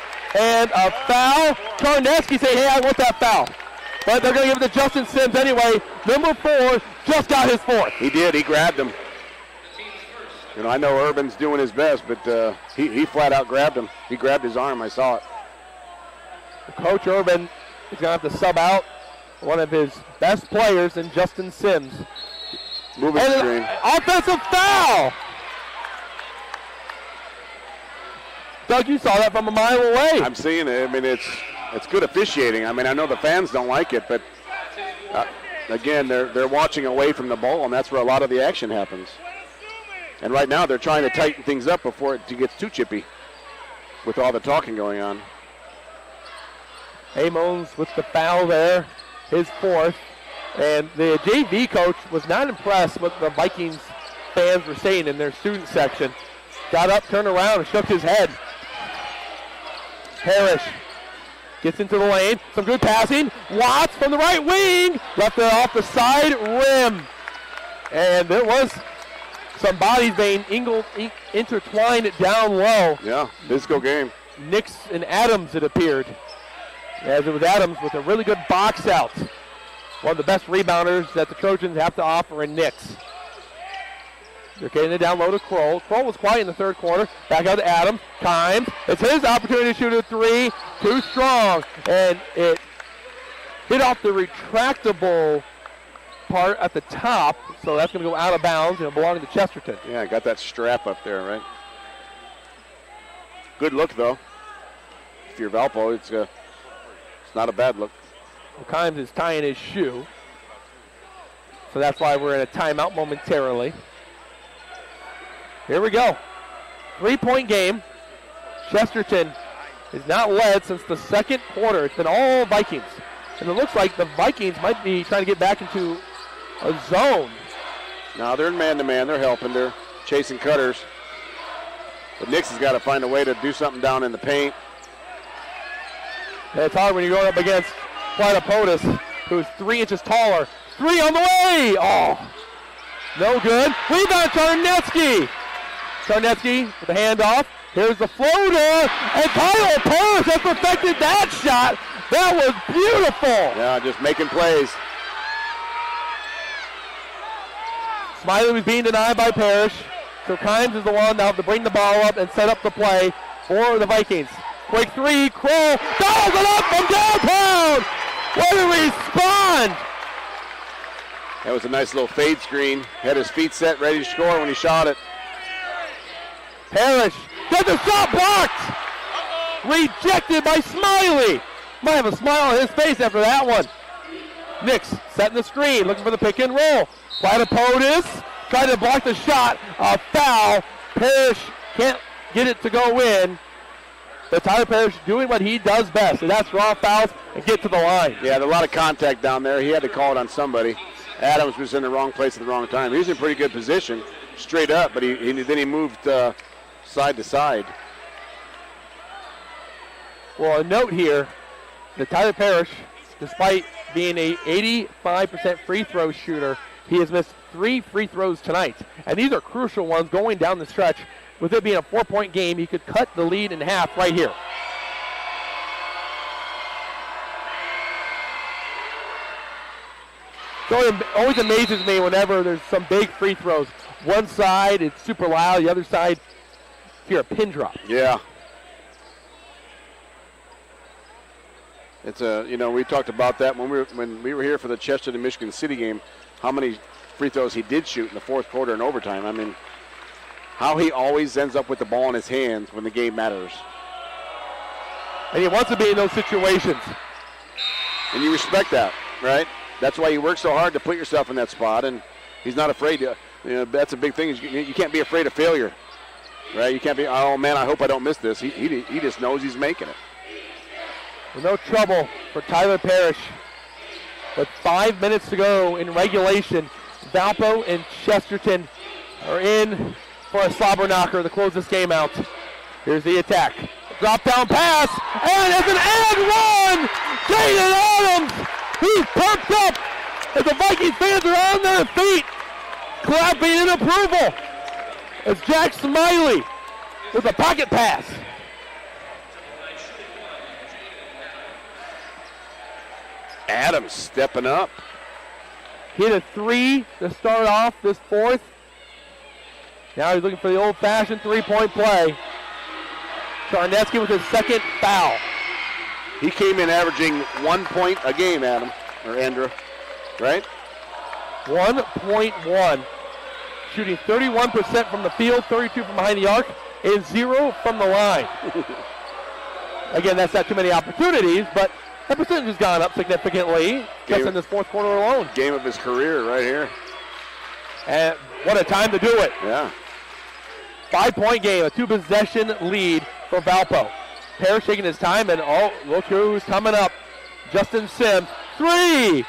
Speaker 5: and a foul. Karneski say, hey, I want that foul. But they're going to give it to Justin Sims anyway. Number 4 just got his 4th.
Speaker 6: He did. He grabbed him. You know, I know Urban's doing his best, but he flat out grabbed him. He grabbed his arm. I saw it.
Speaker 5: Coach Urban is going to have to sub out one of his best players in Justin Sims.
Speaker 6: Moving screen.
Speaker 5: Offensive foul. Doug, you saw that from a mile away.
Speaker 6: I'm seeing it. I mean, it's good officiating. I mean, I know the fans don't like it, but again, they're watching away from the ball, and that's where a lot of the action happens. And right now, they're trying to tighten things up before it gets too chippy with all the talking going on.
Speaker 5: Amos with the foul there, his 4th. And the JV coach was not impressed with the Vikings fans were saying in their student section. Got up, turned around, and shook his head. Parrish gets into the lane. Some good passing. Watts from the right wing. Left it off the side rim. And there was some bodies being intertwined down low.
Speaker 6: Yeah, physical game.
Speaker 5: Nix and Adams, it appeared. As it was Adams with a really good box out. One of the best rebounders that the Trojans have to offer in Nix. They're getting it down low to Kroll. Kroll was quiet in the 3rd quarter. Back out to Adams. Kimes. It's his opportunity to shoot a 3. Too strong. And it hit off the retractable part at the top. So that's going to go out of bounds and belong to Chesterton.
Speaker 6: Yeah, got that strap up there, right? Good look, though. If you're Valpo, it's not a bad look.
Speaker 5: Well, Kimes is tying his shoe. So that's why we're in a timeout momentarily. Here we go. 3-point game. Chesterton is not led since the 2nd quarter. It's been all Vikings. And it looks like the Vikings might be trying to get back into a zone.
Speaker 6: Now they're in man-to-man. They're helping. They're chasing cutters. But Nix has got to find a way to do something down in the paint.
Speaker 5: It's hard when you're going up against Platapotis, who's 3 inches taller. 3 on the way! Oh, no good. Rebound, Karneski. Karneski with the handoff. Here's the floater, and Kyle Parrish has perfected that shot. That was beautiful.
Speaker 6: Yeah, just making plays.
Speaker 5: Smiley was being denied by Parrish, so Kimes is the one now to bring the ball up and set up the play for the Vikings. Quick 3, Kroll dials it up from downtown. What a respond!
Speaker 6: That was a nice little fade screen. Had his feet set, ready to score when he shot it.
Speaker 5: Parrish gets the shot blocked. Rejected by Smiley. Might have a smile on his face after that one. Nix setting the screen, looking for the pick and roll. Platypodis trying to block the shot. A foul. Parrish can't get it to go in. But Tyler Parrish doing what he does best, and that's draw fouls and get to the line.
Speaker 6: Yeah, there's a lot of contact down there. He had to call it on somebody. Adams was in the wrong place at the wrong time. He was in pretty good position, straight up, but then he moved side to side.
Speaker 5: Well, a note here that Tyler Parrish, despite being a 85% free throw shooter, he has missed 3 free throws tonight. And these are crucial ones going down the stretch. With it being a 4-point game, he could cut the lead in half right here. It always amazes me whenever there's some big free throws. One side, it's super loud. The other side, you hear a pin drop.
Speaker 6: Yeah. It's we talked about that when we were here for the Chesterton Michigan City game, how many free throws he did shoot in the fourth quarter and overtime. I mean, how he always ends up with the ball in his hands when the game matters.
Speaker 5: And he wants to be in those situations.
Speaker 6: And you respect that, right? That's why you work so hard to put yourself in that spot, and he's not afraid to. That's a big thing. You can't be afraid of failure, right? You can't be, oh man, I hope I don't miss this. He just knows he's making it.
Speaker 5: With no trouble for Tyler Parrish. With 5 minutes to go in regulation, Valpo and Chesterton are in for a slobber knocker to close this game out. Here's the attack. Drop down pass, and it's an and one! Jaden Adams! He's pumped up as the Vikings fans are on their feet, clapping in approval as Jack Smiley with a pocket pass.
Speaker 6: Adams stepping up.
Speaker 5: Hit a 3 to start off this fourth. Now he's looking for the old-fashioned three-point play. Charnetsky with his second foul.
Speaker 6: He came in averaging 1 point a game, Andrew, right?
Speaker 5: 1.1. Shooting 31% from the field, 32 from behind the arc, and 0 from the line. Again, that's not too many opportunities, but that percentage has gone up significantly just in this fourth quarter alone.
Speaker 6: Game of his career right here.
Speaker 5: And what a time to do it.
Speaker 6: Yeah.
Speaker 5: 5-point game, a 2-possession lead for Valpo. Parrish taking his time, and look who's coming up. Justin Sims, 3!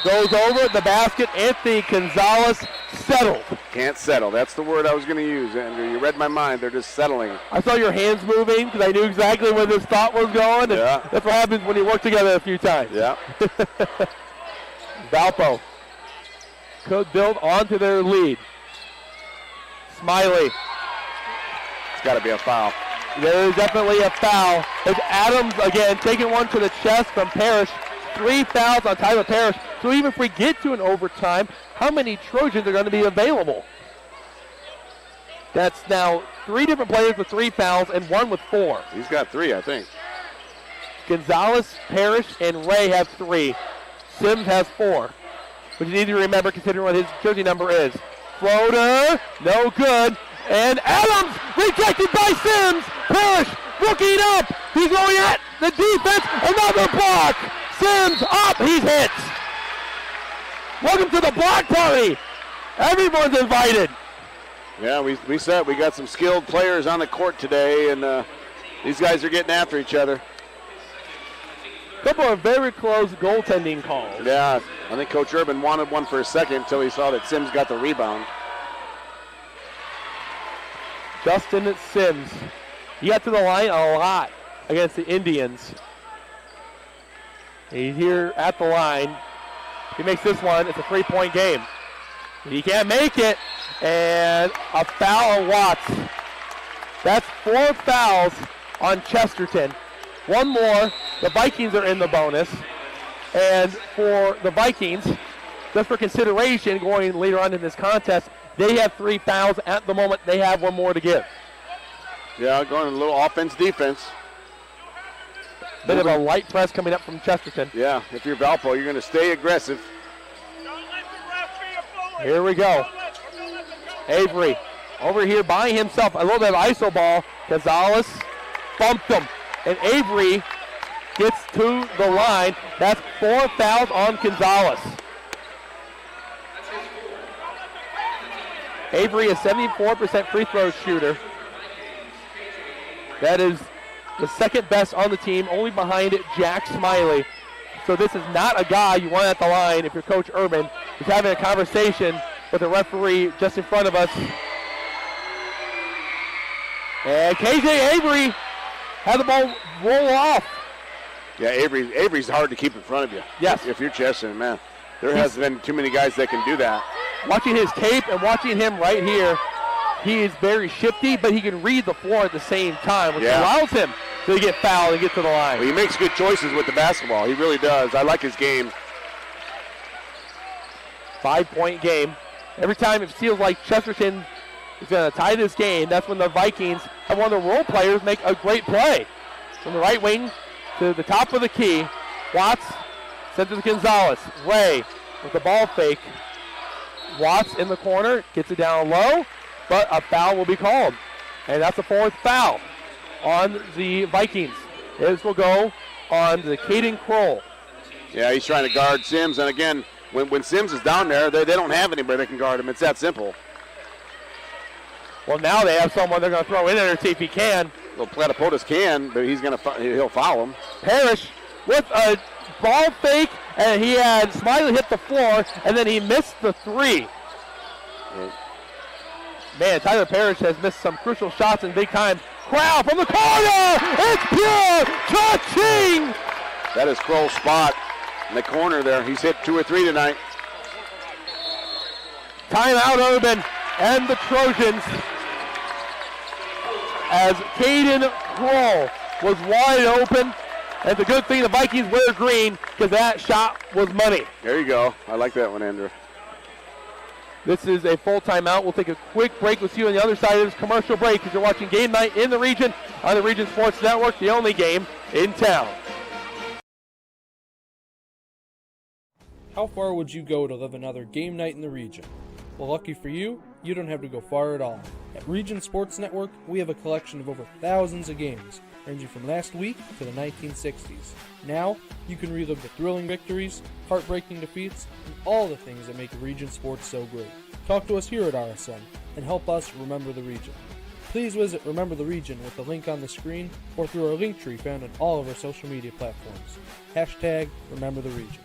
Speaker 5: Goes over the basket. Anthony Gonzalez settled.
Speaker 6: Can't settle. That's the word I was going to use, Andrew. You read my mind. They're just settling.
Speaker 5: I saw your hands moving because I knew exactly where this thought was going.
Speaker 6: Yeah.
Speaker 5: That's what happens when you work together a few times.
Speaker 6: Yeah.
Speaker 5: Valpo could build onto their lead. Smiley.
Speaker 6: It's got to be a foul.
Speaker 5: There is definitely a foul. As Adams, again, taking one to the chest from Parrish. 3 fouls on Tyler Parrish. So even if we get to an overtime, how many Trojans are going to be available? That's now 3 different players with 3 fouls and 1 with 4.
Speaker 6: He's got 3, I think.
Speaker 5: Gonzalez, Parrish, and Ray have 3. Sims has 4. Which you need to remember considering what his jersey number is. Floater, no good. And Adams rejected by Sims. Parrish looking up. He's going at the defense. Another block. Sims up. He's hit. Welcome to the block party. Everyone's invited.
Speaker 6: Yeah, we said we got some skilled players on the court today, and these guys are getting after each other.
Speaker 5: A couple of very close goaltending calls.
Speaker 6: Yeah, I think Coach Urban wanted one for a second until he saw that Sims got the rebound.
Speaker 5: Justin Sims. He got to the line a lot against the Indians. He's here at the line. He makes this one. It's a 3-point game. He can't make it. And a foul on Watts. That's 4 fouls on Chesterton. 1 more. The Vikings are in the bonus. And for the Vikings, just for consideration going later on in this contest, they have 3 fouls at the moment. They have 1 more to give.
Speaker 6: Yeah, going a little offense-defense.
Speaker 5: Bit of a light press coming up from Chesterton.
Speaker 6: Yeah, if you're Valpo, you're going to stay aggressive.
Speaker 5: Here we go. Avery over here by himself. A little bit of iso ball. Gonzalez bumped him. And Avery gets to the line. That's 4 fouls on Gonzalez. Avery is 74% free throw shooter. That is the second best on the team, only behind Jack Smiley. So this is not a guy you want at the line if you're Coach Urban. He's having a conversation with the referee just in front of us. And KJ Avery had the ball roll off.
Speaker 6: Yeah, Avery's hard to keep in front of you.
Speaker 5: Yes.
Speaker 6: If you're Chesterton, man. There hasn't been too many guys that can do that.
Speaker 5: Watching his tape and watching him right here, he is very shifty, but he can read the floor at the same time, which allows him to get fouled and get to the line.
Speaker 6: Well, he makes good choices with the basketball. He really does. I like his game.
Speaker 5: 5-point game. Every time it feels like Chesterton is going to tie this game, that's when the Vikings have one of the role players make a great play. From the right wing to the top of the key, Watts sent to Gonzalez. Ray with the ball fake. Watts in the corner, gets it down low, but a foul will be called. And that's the 4th foul on the Vikings. This will go on the Caden Kroll.
Speaker 6: Yeah, he's trying to guard Sims, and again, when Sims is down there, they don't have anybody that can guard him. It's that simple.
Speaker 5: Well, now they have someone they're going to throw in there to see if he can.
Speaker 6: Well, Platypodis can, but he'll foul him.
Speaker 5: Parrish with a ball fake, and he had Smiley hit the floor, and then he missed the 3.
Speaker 6: Yeah.
Speaker 5: Man, Tyler Parrish has missed some crucial shots in big time. Crowd from the corner! It's pure cha-ching!
Speaker 6: That is Kroll's spot in the corner there. He's hit 2 or 3 tonight.
Speaker 5: Timeout Urban and the Trojans, as Caden Kroll was wide open. And it's a good thing the Vikings wear green because that shot was money.
Speaker 6: There you go. I like that one, Andrew.
Speaker 5: This is a full timeout. We'll take a quick break. We'll see you on the other side of this commercial break because you're watching Game Night in the Region on the Region Sports Network, the only game in town.
Speaker 11: How far would you go to live another game night in the region? Well, lucky for you, you don't have to go far at all. At Region Sports Network, we have a collection of over thousands of games, ranging from last week to the 1960s. Now, you can relive the thrilling victories, heartbreaking defeats, and all the things that make Region Sports so great. Talk to us here at RSN and help us remember the region. Please visit Remember the Region with the link on the screen or through our link tree found on all of our social media platforms. # Remember the Region.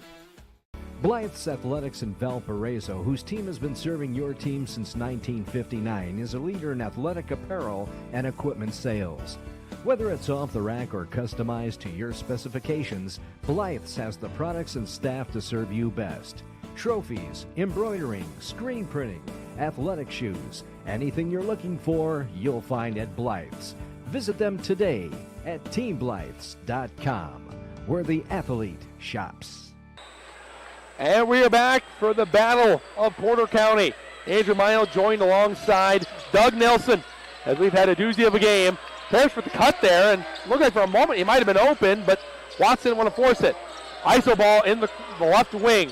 Speaker 12: Blythe's Athletics in Valparaiso, whose team has been serving your team since 1959, is a leader in athletic apparel and equipment sales. Whether it's off the rack or customized to your specifications, Blythe's has the products and staff to serve you best. Trophies, embroidering, screen printing, athletic shoes, anything you're looking for, you'll find at Blythe's. Visit them today at teamblythes.com, where the athlete shops.
Speaker 5: And we are back for the Battle of Porter County. Andrew Mile joined alongside Doug Nelson as we've had a doozy of a game. Parrish with the cut there, and looked like for a moment he might have been open, but Watson didn't want to force it. Iso ball in the left wing.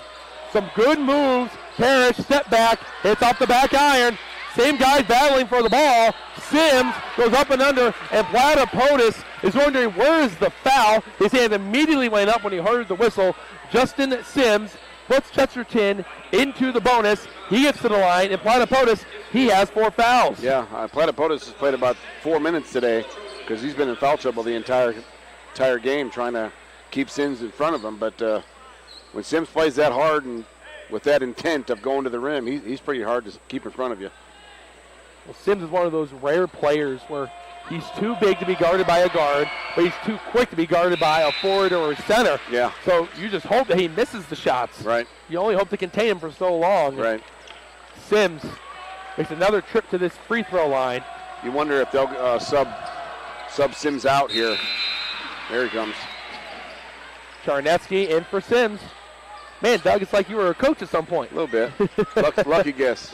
Speaker 5: Some good moves. Parrish step back, hits off the back iron. Same guys battling for the ball. Sims goes up and under, and Platypodis is wondering where is the foul. His hand immediately went up when he heard the whistle. Justin Sims puts Chesterton into the bonus. He gets to the line, and Platypodis, he has 4 fouls.
Speaker 6: Yeah, Platypodis has played about 4 minutes today because he's been in foul trouble the entire game trying to keep Sims in front of him. But when Sims plays that hard and with that intent of going to the rim, he's pretty hard to keep in front of you.
Speaker 5: Well, Sims is one of those rare players where he's too big to be guarded by a guard, but he's too quick to be guarded by a forward or a center.
Speaker 6: Yeah.
Speaker 5: So you just hope that he misses the shots.
Speaker 6: Right.
Speaker 5: You only hope to contain him for so long.
Speaker 6: Right.
Speaker 5: Sims makes another trip to this free throw line.
Speaker 6: You wonder if they'll sub Sims out here. There he comes.
Speaker 5: Charnetsky in for Sims. Man, Doug, it's like you were a coach at some point.
Speaker 6: A little bit. Lucky guess.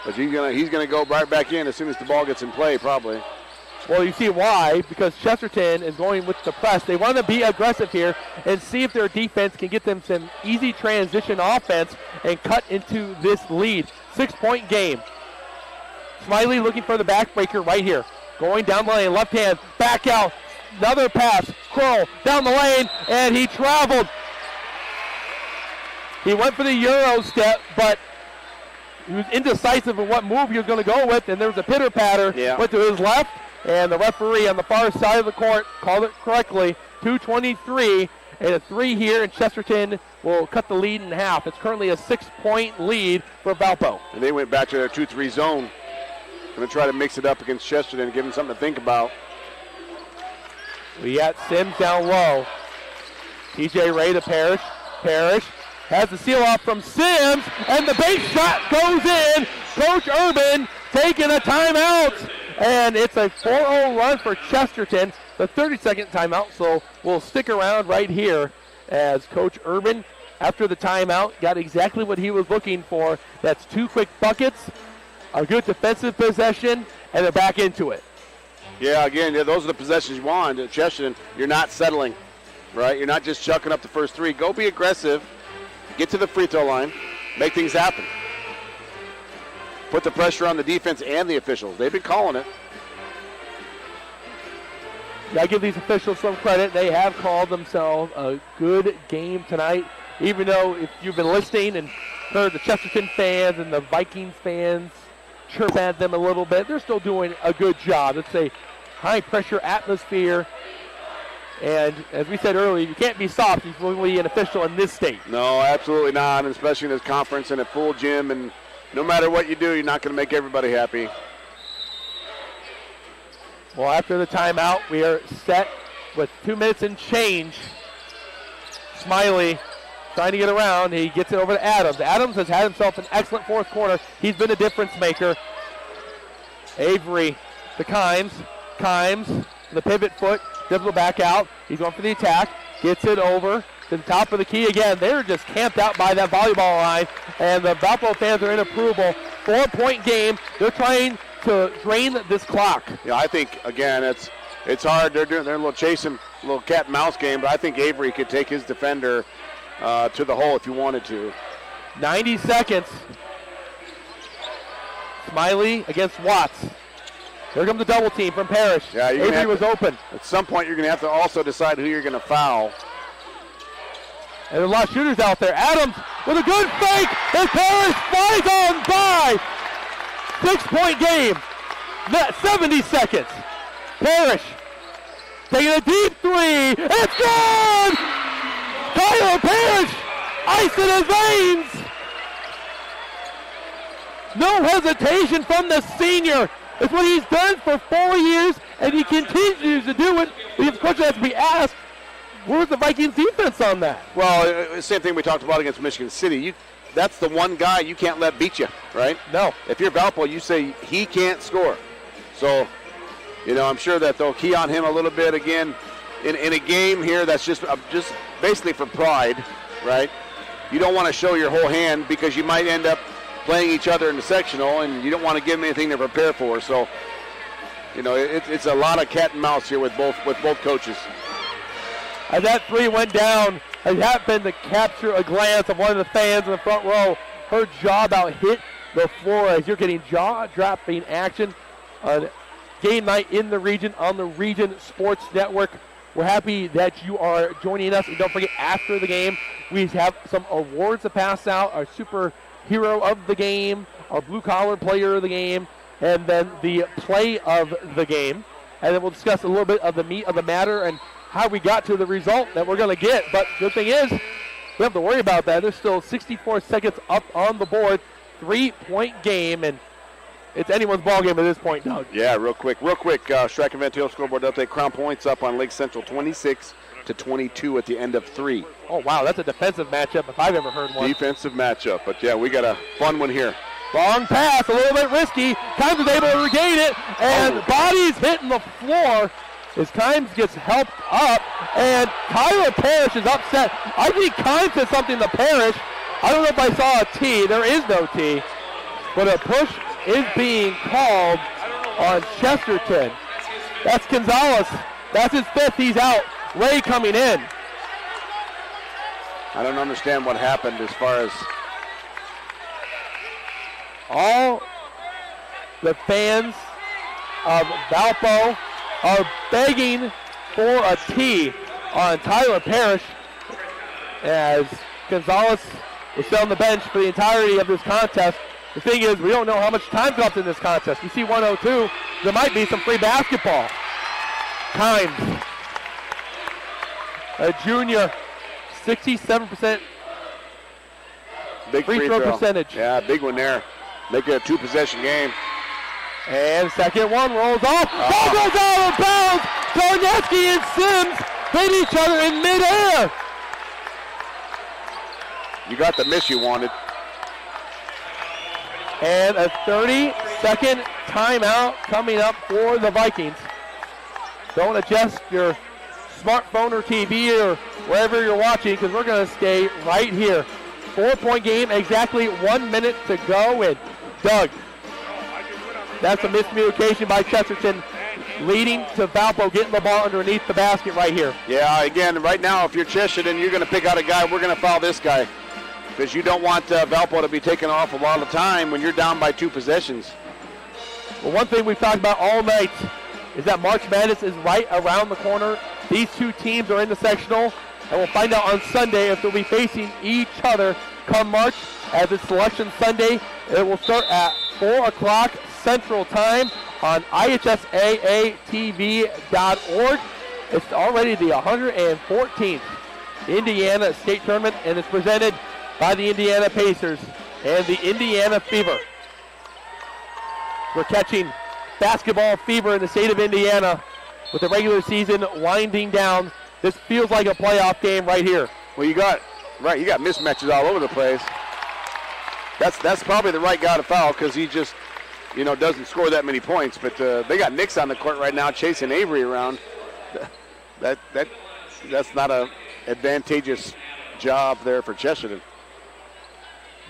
Speaker 6: But he's gonna go right back in as soon as the ball gets in play, probably.
Speaker 5: Well, you see why, because Chesterton is going with the press. They want to be aggressive here and see if their defense can get them some easy transition offense and cut into this lead. 6-point game. Smiley looking for the backbreaker right here. Going down the lane, left hand, back out. Another pass. Kroll down the lane, and he traveled. He went for the Euro step, but he was indecisive of what move he was going to go with, and there was a pitter-patter.
Speaker 6: Yeah.
Speaker 5: Went to his left, and the referee on the far side of the court called it correctly. 2:23, and a 3 here, and Chesterton will cut the lead in half. It's currently a 6-point lead for Valpo.
Speaker 6: And they went back to their 2-3 zone. Going to try to mix it up against Chesterton and give them something to think about.
Speaker 5: We got Sims down low. TJ Ray to Parrish. Parrish has the seal off from Sims, and the base shot goes in. Coach Urban taking a timeout, and it's a 4-0 run for Chesterton. The 30-second timeout, so we'll stick around right here as Coach Urban, after the timeout, got exactly what he was looking for. That's 2 quick buckets, a good defensive possession, and they're back into it.
Speaker 6: Yeah, again, those are the possessions you want. At Chesterton, you're not settling, right? You're not just chucking up the first 3. Go be aggressive, get to the free throw line, make things happen. Put the pressure on the defense and the officials. They've been calling it.
Speaker 5: I give these officials some credit. They have called themselves a good game tonight, even though if you've been listening and heard the Chesterton fans and the Vikings fans chirp at them a little bit, they're still doing a good job. It's a high-pressure atmosphere, and as we said earlier, you can't be soft if you're an official in this state.
Speaker 6: No, absolutely not, and especially in this conference and a full gym, and no matter what you do, you're not going to make everybody happy.
Speaker 5: Well, after the timeout, we are set with 2 minutes and change. Smiley trying to get around. He gets it over to Adams. Adams has had himself an excellent fourth quarter. He's been a difference maker. Avery to Kimes. Kimes, the pivot foot, dribble back out. He's going for the attack. Gets it over to the top of the key again. They're just camped out by that volleyball line, and the Valpo fans are in approval. 4-point game. They're trying to drain this clock.
Speaker 6: Yeah, I think, again, it's hard. They're a little chasing, a little cat and mouse game, but I think Avery could take his defender to the hole if he wanted to.
Speaker 5: 90 seconds. Smiley against Watts. Here comes the double team from Parrish.
Speaker 6: Yeah,
Speaker 5: Avery was open.
Speaker 6: At some point, you're going to have to also decide who you're going to foul.
Speaker 5: And there's a lot of shooters out there. Adams with a good fake, and Parrish flies on by. 6-point game. 70 seconds. Parrish taking a deep 3. It's good! Tyler Parrish, ice in his veins. No hesitation from the senior. It's what he's done for 4 years, and he continues to do it. The question has to be asked, where's the Vikings defense on that?
Speaker 6: Well, same thing we talked about against Michigan City. That's the one guy you can't let beat you, right?
Speaker 5: No.
Speaker 6: If you're Valpo, you say he can't score. So, I'm sure that they'll key on him a little bit again in a game here that's just basically for pride, right? You don't want to show your whole hand because you might end up playing each other in the sectional, and you don't want to give them anything to prepare for. So, it's a lot of cat and mouse here with both coaches.
Speaker 5: As that 3 went down, it happened to capture a glance of one of the fans in the front row. Her jaw about hit the floor as you're getting jaw-dropping action on game night in the region on the Region Sports Network. We're happy that you are joining us. And don't forget, after the game, we have some awards to pass out. Our superhero of the game, our blue-collar player of the game, and then the play of the game. And then we'll discuss a little bit of the meat of the matter and how we got to the result that we're going to get. But good thing is, we don't have to worry about that. There's still 64 seconds up on the board. 3-point game, and it's anyone's ball game at this point, Doug.
Speaker 6: Yeah, real quick. Strack and Van Til scoreboard update. Crown Points up on Lake Central 26-22 at the end of 3.
Speaker 5: Oh, wow, that's a defensive matchup if I've ever heard one.
Speaker 6: Defensive matchup, but yeah, we got a fun one here.
Speaker 5: Long pass, a little bit risky. Kimes is able to regain it, and bodies hitting the floor as Kimes gets helped up, and Tyler Parrish is upset. I think Kimes said something to Parrish. I don't know if I saw a T. There is no T, but a push is being called on Chesterton. That's Gonzalez. That's his 5th. He's out. Ray coming in.
Speaker 6: I don't understand what happened as far as...
Speaker 5: All The fans of Valpo are begging for a tee on Tyler Parrish as Gonzalez was still on the bench for the entirety of this contest. The thing is, we don't know how much time's left in this contest. We see 102. There might be some free basketball. Kimes, a junior, 67%
Speaker 6: big
Speaker 5: free throw percentage.
Speaker 6: Yeah, big one there. Make it a 2-possession game.
Speaker 5: And second one rolls off. Ball goes out of bounds. Darneski and Sims hit each other in midair.
Speaker 6: You got the miss you wanted.
Speaker 5: And a 30-second timeout coming up for the Vikings. Don't adjust your smartphone or TV or wherever you're watching, because we're going to stay right here. 4-point game, exactly 1 minute to go. And Doug, that's a miscommunication by Chesterton, leading to Valpo getting the ball underneath the basket right here.
Speaker 6: Yeah, again, right now, if you're Chesterton, you're going to pick out a guy. We're going to foul this guy, because you don't want Valpo to be taking off a lot of time when you're down by 2 possessions.
Speaker 5: Well, one thing we've talked about all night is that March Madness is right around the corner. These two teams are in the sectional, and we'll find out on Sunday if they'll be facing each other come March, as it's Selection Sunday. It will start at 4 o'clock Central Time on IHSAATV.org. It's already the 114th Indiana State Tournament, and it's presented by the Indiana Pacers and the Indiana Fever. We're catching basketball fever in the state of Indiana with the regular season winding down. This feels like a playoff game right here.
Speaker 6: Well, you got mismatches all over the place. That's probably the right guy to foul, because he just, doesn't score that many points. But they got Nix on the court right now chasing Avery around. That's not a advantageous job there for Chesterton.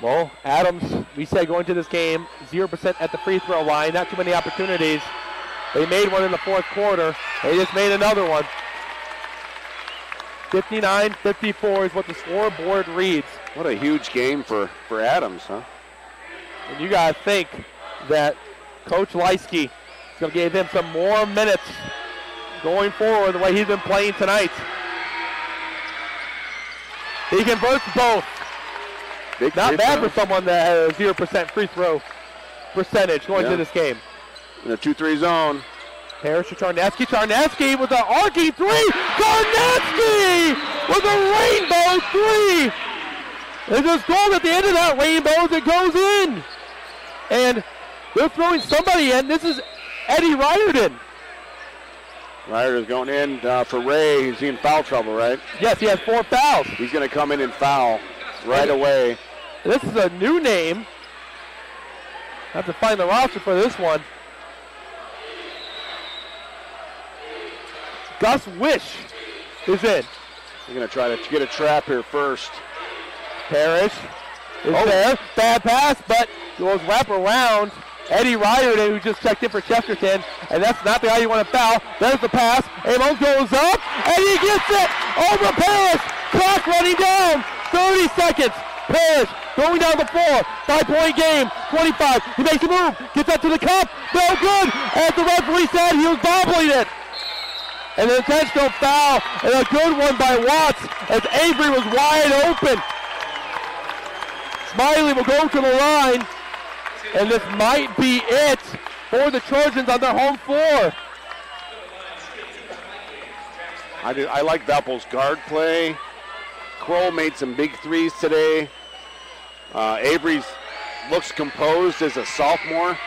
Speaker 5: Well, Adams, we said going to this game, 0% at the free throw line, not too many opportunities. They made one in the fourth quarter. They just made another one. 59-54 is what the scoreboard reads.
Speaker 6: What a huge game for Adams, huh?
Speaker 5: And you got to think that Coach Leisky is going to give him some more minutes going forward the way he's been playing tonight. He converts both. Not bad for someone that has a 0% free throw percentage going to this game.
Speaker 6: In a 2-3 zone.
Speaker 5: Parrish to Charneski. Charneski with an arcing three. Charneski with a rainbow three. There's a score at the end of that rainbow that goes in. And they're throwing somebody in. This is Eddie Ryerden.
Speaker 6: Ryerden's going in for Ray. He's in foul trouble, right?
Speaker 5: Yes, he has 4 fouls.
Speaker 6: He's going to come in and foul right away.
Speaker 5: This is a new name. I have to find the roster for this one. Gus Wish is in.
Speaker 6: You're going to try to get a trap here first.
Speaker 5: Parrish is there. Bad pass, but goes wrap around Eddie Ryerden, who just checked in for Chesterton, and that's not the guy you want to foul. There's the pass. Amos goes up, and he gets it over Parrish. Clock running down. 30 seconds. Parrish going down the floor. 5-point game. 25. He makes a move. Gets up to the cup. No good. As the referee said, he was bobbling it. And an intentional foul, and a good one by Watts, as Avery was wide open. Smiley will go to the line, and this might be it for the Trojans on their home floor.
Speaker 6: I like Valpo's guard play. Kroll made some big threes today. Avery's looks composed as a sophomore.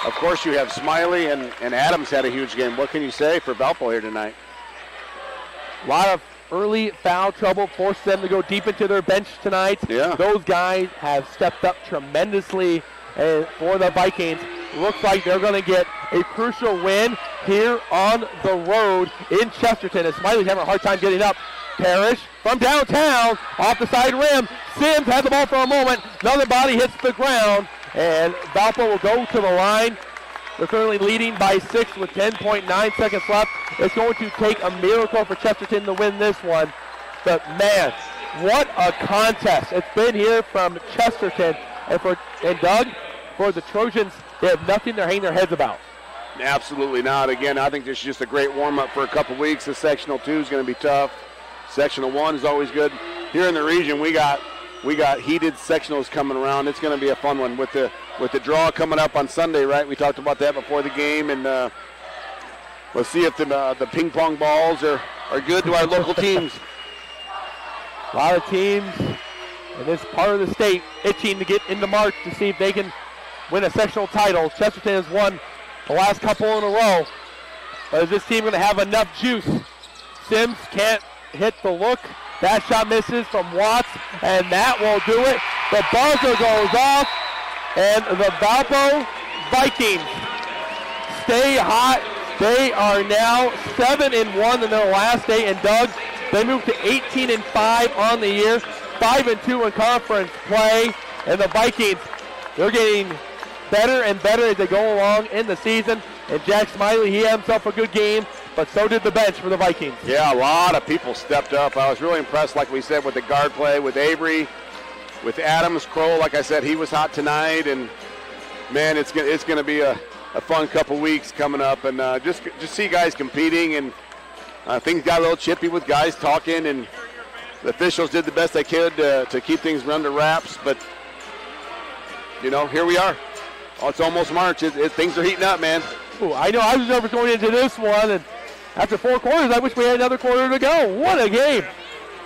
Speaker 6: Of course, you have Smiley, and Adams had a huge game. What can you say for Valpo here tonight?
Speaker 5: A lot of early foul trouble forced them to go deep into their bench tonight.
Speaker 6: Yeah.
Speaker 5: Those guys have stepped up tremendously for the Vikings. Looks like they're going to get a crucial win here on the road in Chesterton, as Smiley's having a hard time getting up. Parrish from downtown, off the side rim. Sims has the ball for a moment. Another body hits the ground, and Valpo will go to the line. They're currently leading by 6 with 10.9 seconds left. It's going to take a miracle for Chesterton to win this one. But man, what a contest it's been here from Chesterton. And Doug, for the Trojans, they have nothing to hang their heads about.
Speaker 6: Absolutely not. Again, I think this is just a great warm-up for a couple weeks. The Sectional 2 is going to be tough. Sectional 1 is always good. Here in the region, we got heated sectionals coming around. It's going to be a fun one with the draw coming up on Sunday, right? We talked about that before the game, and let's see if the ping pong balls are good to our local teams.
Speaker 5: A lot of teams in this part of the state itching to get into March to see if they can win a sectional title. Chesterton has won the last couple in a row. But is this team going to have enough juice? Sims can't hit the look. That shot misses from Watts, and that will do it. The buzzer goes off, and the Valpo Vikings stay hot. They are now 7-1 in their last 8, and Doug, they moved to 18-5 on the year, 5-2 in conference play, and the Vikings, they're getting better and better as they go along in the season. And Jack Smiley, he had himself a good game, but so did the bench for the Vikings.
Speaker 6: Yeah, a lot of people stepped up. I was really impressed, like we said, with the guard play, with Avery, with Adams. Kroll, like I said, he was hot tonight. And, man, it's going to be a fun couple weeks coming up. And just see guys competing. And things got a little chippy with guys talking. And the officials did the best they could to keep things under wraps. But, here we are. Oh, it's almost March. Things are heating up, man.
Speaker 5: Ooh, I know. I was nervous going into this one, and after 4 quarters, I wish we had another quarter to go. What a game.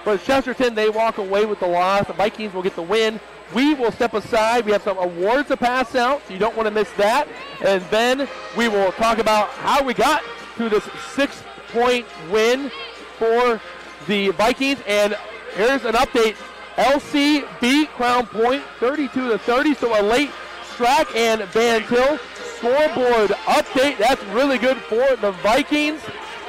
Speaker 5: For Chesterton, they walk away with the loss. The Vikings will get the win. We will step aside. We have some awards to pass out, so you don't want to miss that. And then we will talk about how we got to this 6-point win for the Vikings. And here's an update. LC beat Crown Point 32-30, so a late Strack and Van Til scoreboard update. That's really good for the Vikings.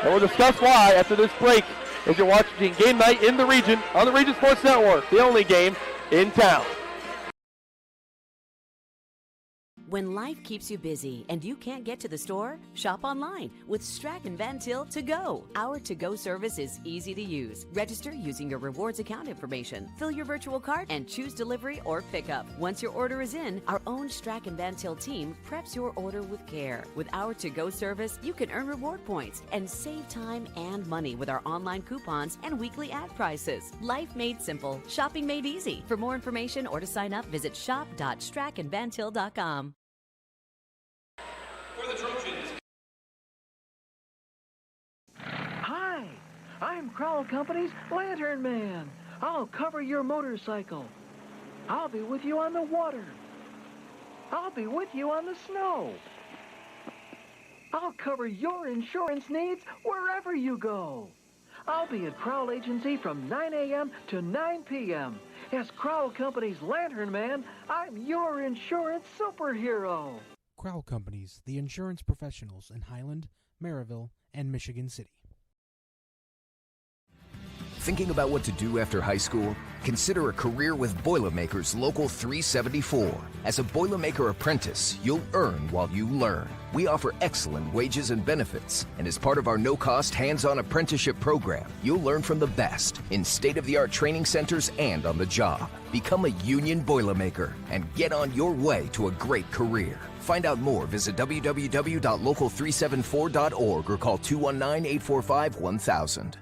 Speaker 5: And we'll discuss why after this break as you're watching Game Night in the Region on the Region Sports Network, the only game in town.
Speaker 1: When life keeps you busy and you can't get to the store, shop online with Strack and Van Til To Go. Our to-go service is easy to use. Register using your rewards account information, fill your virtual cart, and choose delivery or pickup. Once your order is in, our own Strack and Van Til team preps your order with care. With our to-go service, you can earn reward points and save time and money with our online coupons and weekly ad prices. Life made simple, shopping made easy. For more information or to sign up, visit shop.strackandvantil.com.
Speaker 2: Hi, I'm Crowell Company's Lantern Man. I'll cover your motorcycle. I'll be with you on the water. I'll be with you on the snow. I'll cover your insurance needs wherever you go. I'll be at Crowell Agency from 9 a.m. to 9 p.m. As Crowell Company's Lantern Man, I'm your insurance superhero.
Speaker 3: Crowell Companies, the insurance professionals in Highland, Maryville, and Michigan City.
Speaker 4: Thinking about what to do after high school? Consider a career with Boilermakers Local 374. As a Boilermaker apprentice, you'll earn while you learn. We offer excellent wages and benefits, and as part of our no-cost hands-on apprenticeship program, you'll learn from the best in state-of-the-art training centers and on the job. Become a union Boilermaker and get on your way to a great career. Find out more, visit www.local374.org or call 219-845-1000.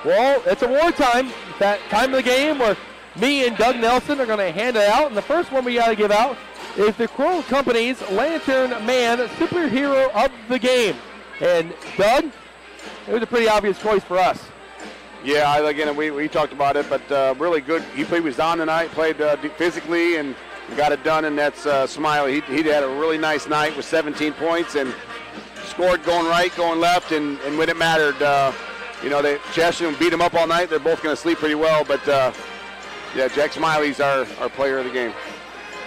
Speaker 5: Well, it's award time. It's that time of the game where me and Doug Nelson are going to hand it out. And the first one we got to give out is the Crowell Company's Lantern Man Superhero of the Game. And Doug, it was a pretty obvious choice for us.
Speaker 6: Yeah, again, we talked about it, but really good. He was on tonight, played physically, and got it done, and that's Smiley. He had a really nice night with 17 points and scored going right, going left, and when it mattered, Chesterton beat him up all night. They're both going to sleep pretty well, but Jack Smiley's our player of the game.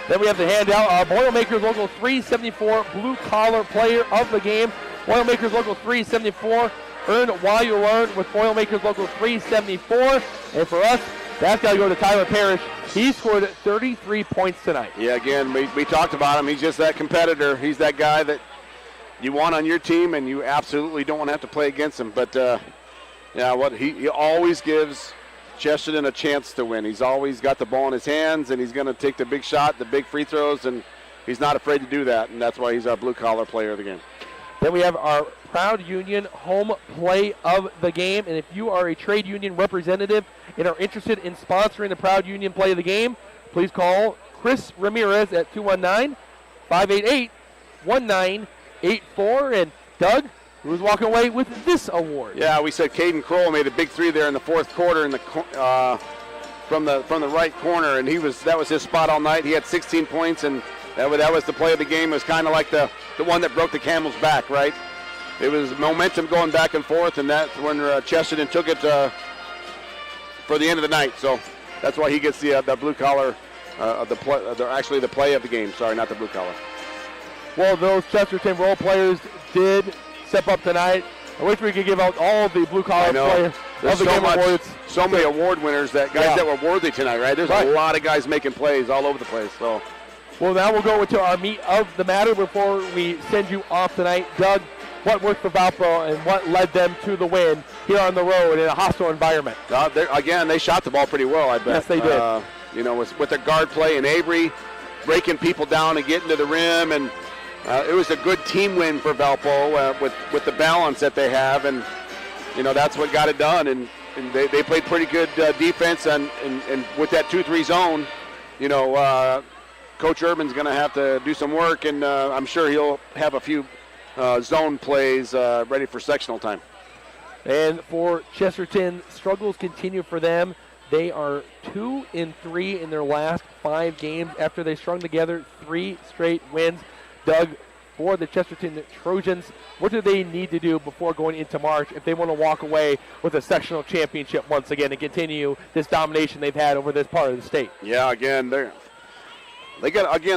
Speaker 5: Then we have to hand out our Boilermakers Local 374 Blue Collar Player of the Game. Boilermakers Local 374, earn while you learn with Boilermakers Local 374. And for us, that's got to go to Tyler Parrish. He scored 33 points tonight.
Speaker 6: Yeah, again, we talked about him. He's just that competitor. He's that guy that you want on your team, and you absolutely don't want to have to play against him. But, he always gives Chesterton a chance to win. He's always got the ball in his hands, and he's going to take the big shot, the big free throws, and he's not afraid to do that, and that's why he's our blue-collar player of the game.
Speaker 5: Then we have our Proud Union home play of the game, and if you are a trade union representative and are interested in sponsoring the Proud Union play of the game, please call Chris Ramirez at 219-588-1984. And Doug, who's walking away with this award?
Speaker 6: Yeah, we said Caden Kroll made a big three there in the fourth quarter in the from the right corner, and that was his spot all night. He had 16 points, and that was the play of the game. It was kind of like the one that broke the camel's back, right? It was momentum going back and forth, and that's when Chesterton took it for the end of the night. So that's why he gets the blue collar, actually the play of the game. Sorry, not the blue collar.
Speaker 5: Well, those Chesterton role players did step up tonight. I wish we could give out all the blue collar players of the game awards.
Speaker 6: So many award winners, that were worthy tonight, right? There's a lot of guys making plays all over the place. So,
Speaker 5: well, now we'll go into our meat of the matter before we send you off tonight. Doug, what worked for Valpo and what led them to the win here on the road in a hostile environment?
Speaker 6: Again, they shot the ball pretty well, I bet.
Speaker 5: Yes, they did.
Speaker 6: With their guard play and Avery breaking people down and getting to the rim, and it was a good team win for Valpo with the balance that they have, and that's what got it done. And they played pretty good defense, and with that 2-3 zone, Coach Urban's going to have to do some work, and I'm sure he'll have a few zone plays ready for sectional time.
Speaker 5: And for Chesterton, struggles continue for them. They are 2-3 in their last 5 games after they strung together 3 straight wins. Doug, for the Chesterton Trojans, what do they need to do before going into March if they want to walk away with a sectional championship once again and continue this domination they've had over this part of the state?
Speaker 6: Yeah, again,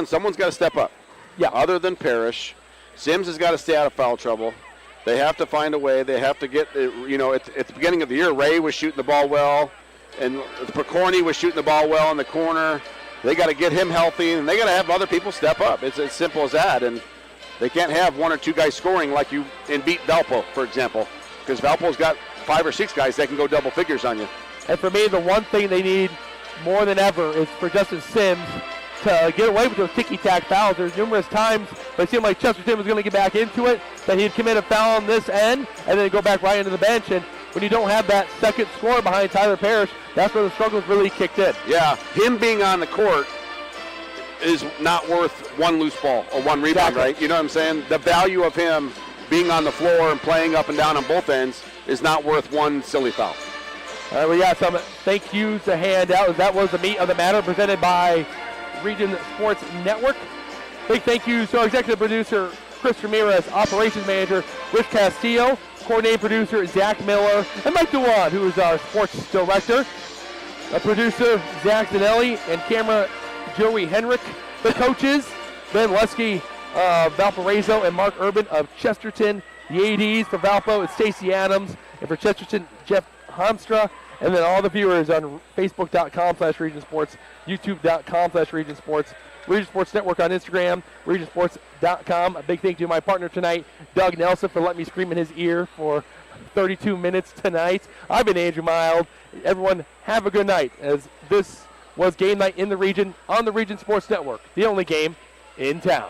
Speaker 6: someone's got to step up.
Speaker 5: Yeah.
Speaker 6: Other than Parrish, Sims has got to stay out of foul trouble. They have to find a way. They have to get, at the beginning of the year, Ray was shooting the ball well, and Percorny was shooting the ball well in the corner. They got to get him healthy, and they got to have other people step up. It's as simple as that. And they can't have 1 or 2 guys scoring like you and beat Valpo, for example, because Valpo's got 5 or 6 guys that can go double figures on you.
Speaker 5: And for me, the one thing they need more than ever is for Justin Sims to get away with those ticky-tack fouls. There's numerous times, but it seemed like Chesterton was going to get back into it, that he'd commit a foul on this end and then go back right into the bench. And when you don't have that second scorer behind Tyler Parrish, that's where the struggles really kicked in.
Speaker 6: Yeah, him being on the court is not worth 1 loose ball or 1 rebound,
Speaker 5: exactly.
Speaker 6: Right? You know what I'm saying? The value of him being on the floor and playing up and down on both ends is not worth 1 silly foul.
Speaker 5: All right, we got some thank yous to hand out. That was the meat of the matter presented by Region Sports Network. Big thank you to our executive producer, Chris Ramirez, operations manager, Rich Castillo, coordinating producer, Zach Miller, and Mike Dewan, who is our sports director. Our producer, Zach Zanelli, and camera, Joey Henrik. The coaches, Ben Lesky of Valparaiso and Mark Urban of Chesterton. The ADs for Valpo, it's Stacey Adams, and for Chesterton, Jeff Hamstra. And then all the viewers on Facebook.com/Region Sports, YouTube.com/Region Sports, Region Sports Network on Instagram, RegionSports.com. A big thank you to my partner tonight, Doug Nelson, for letting me scream in his ear for 32 minutes tonight. I've been Andrew Mild. Everyone, have a good night, as this was Game Night in the Region on the Region Sports Network, the only game in town.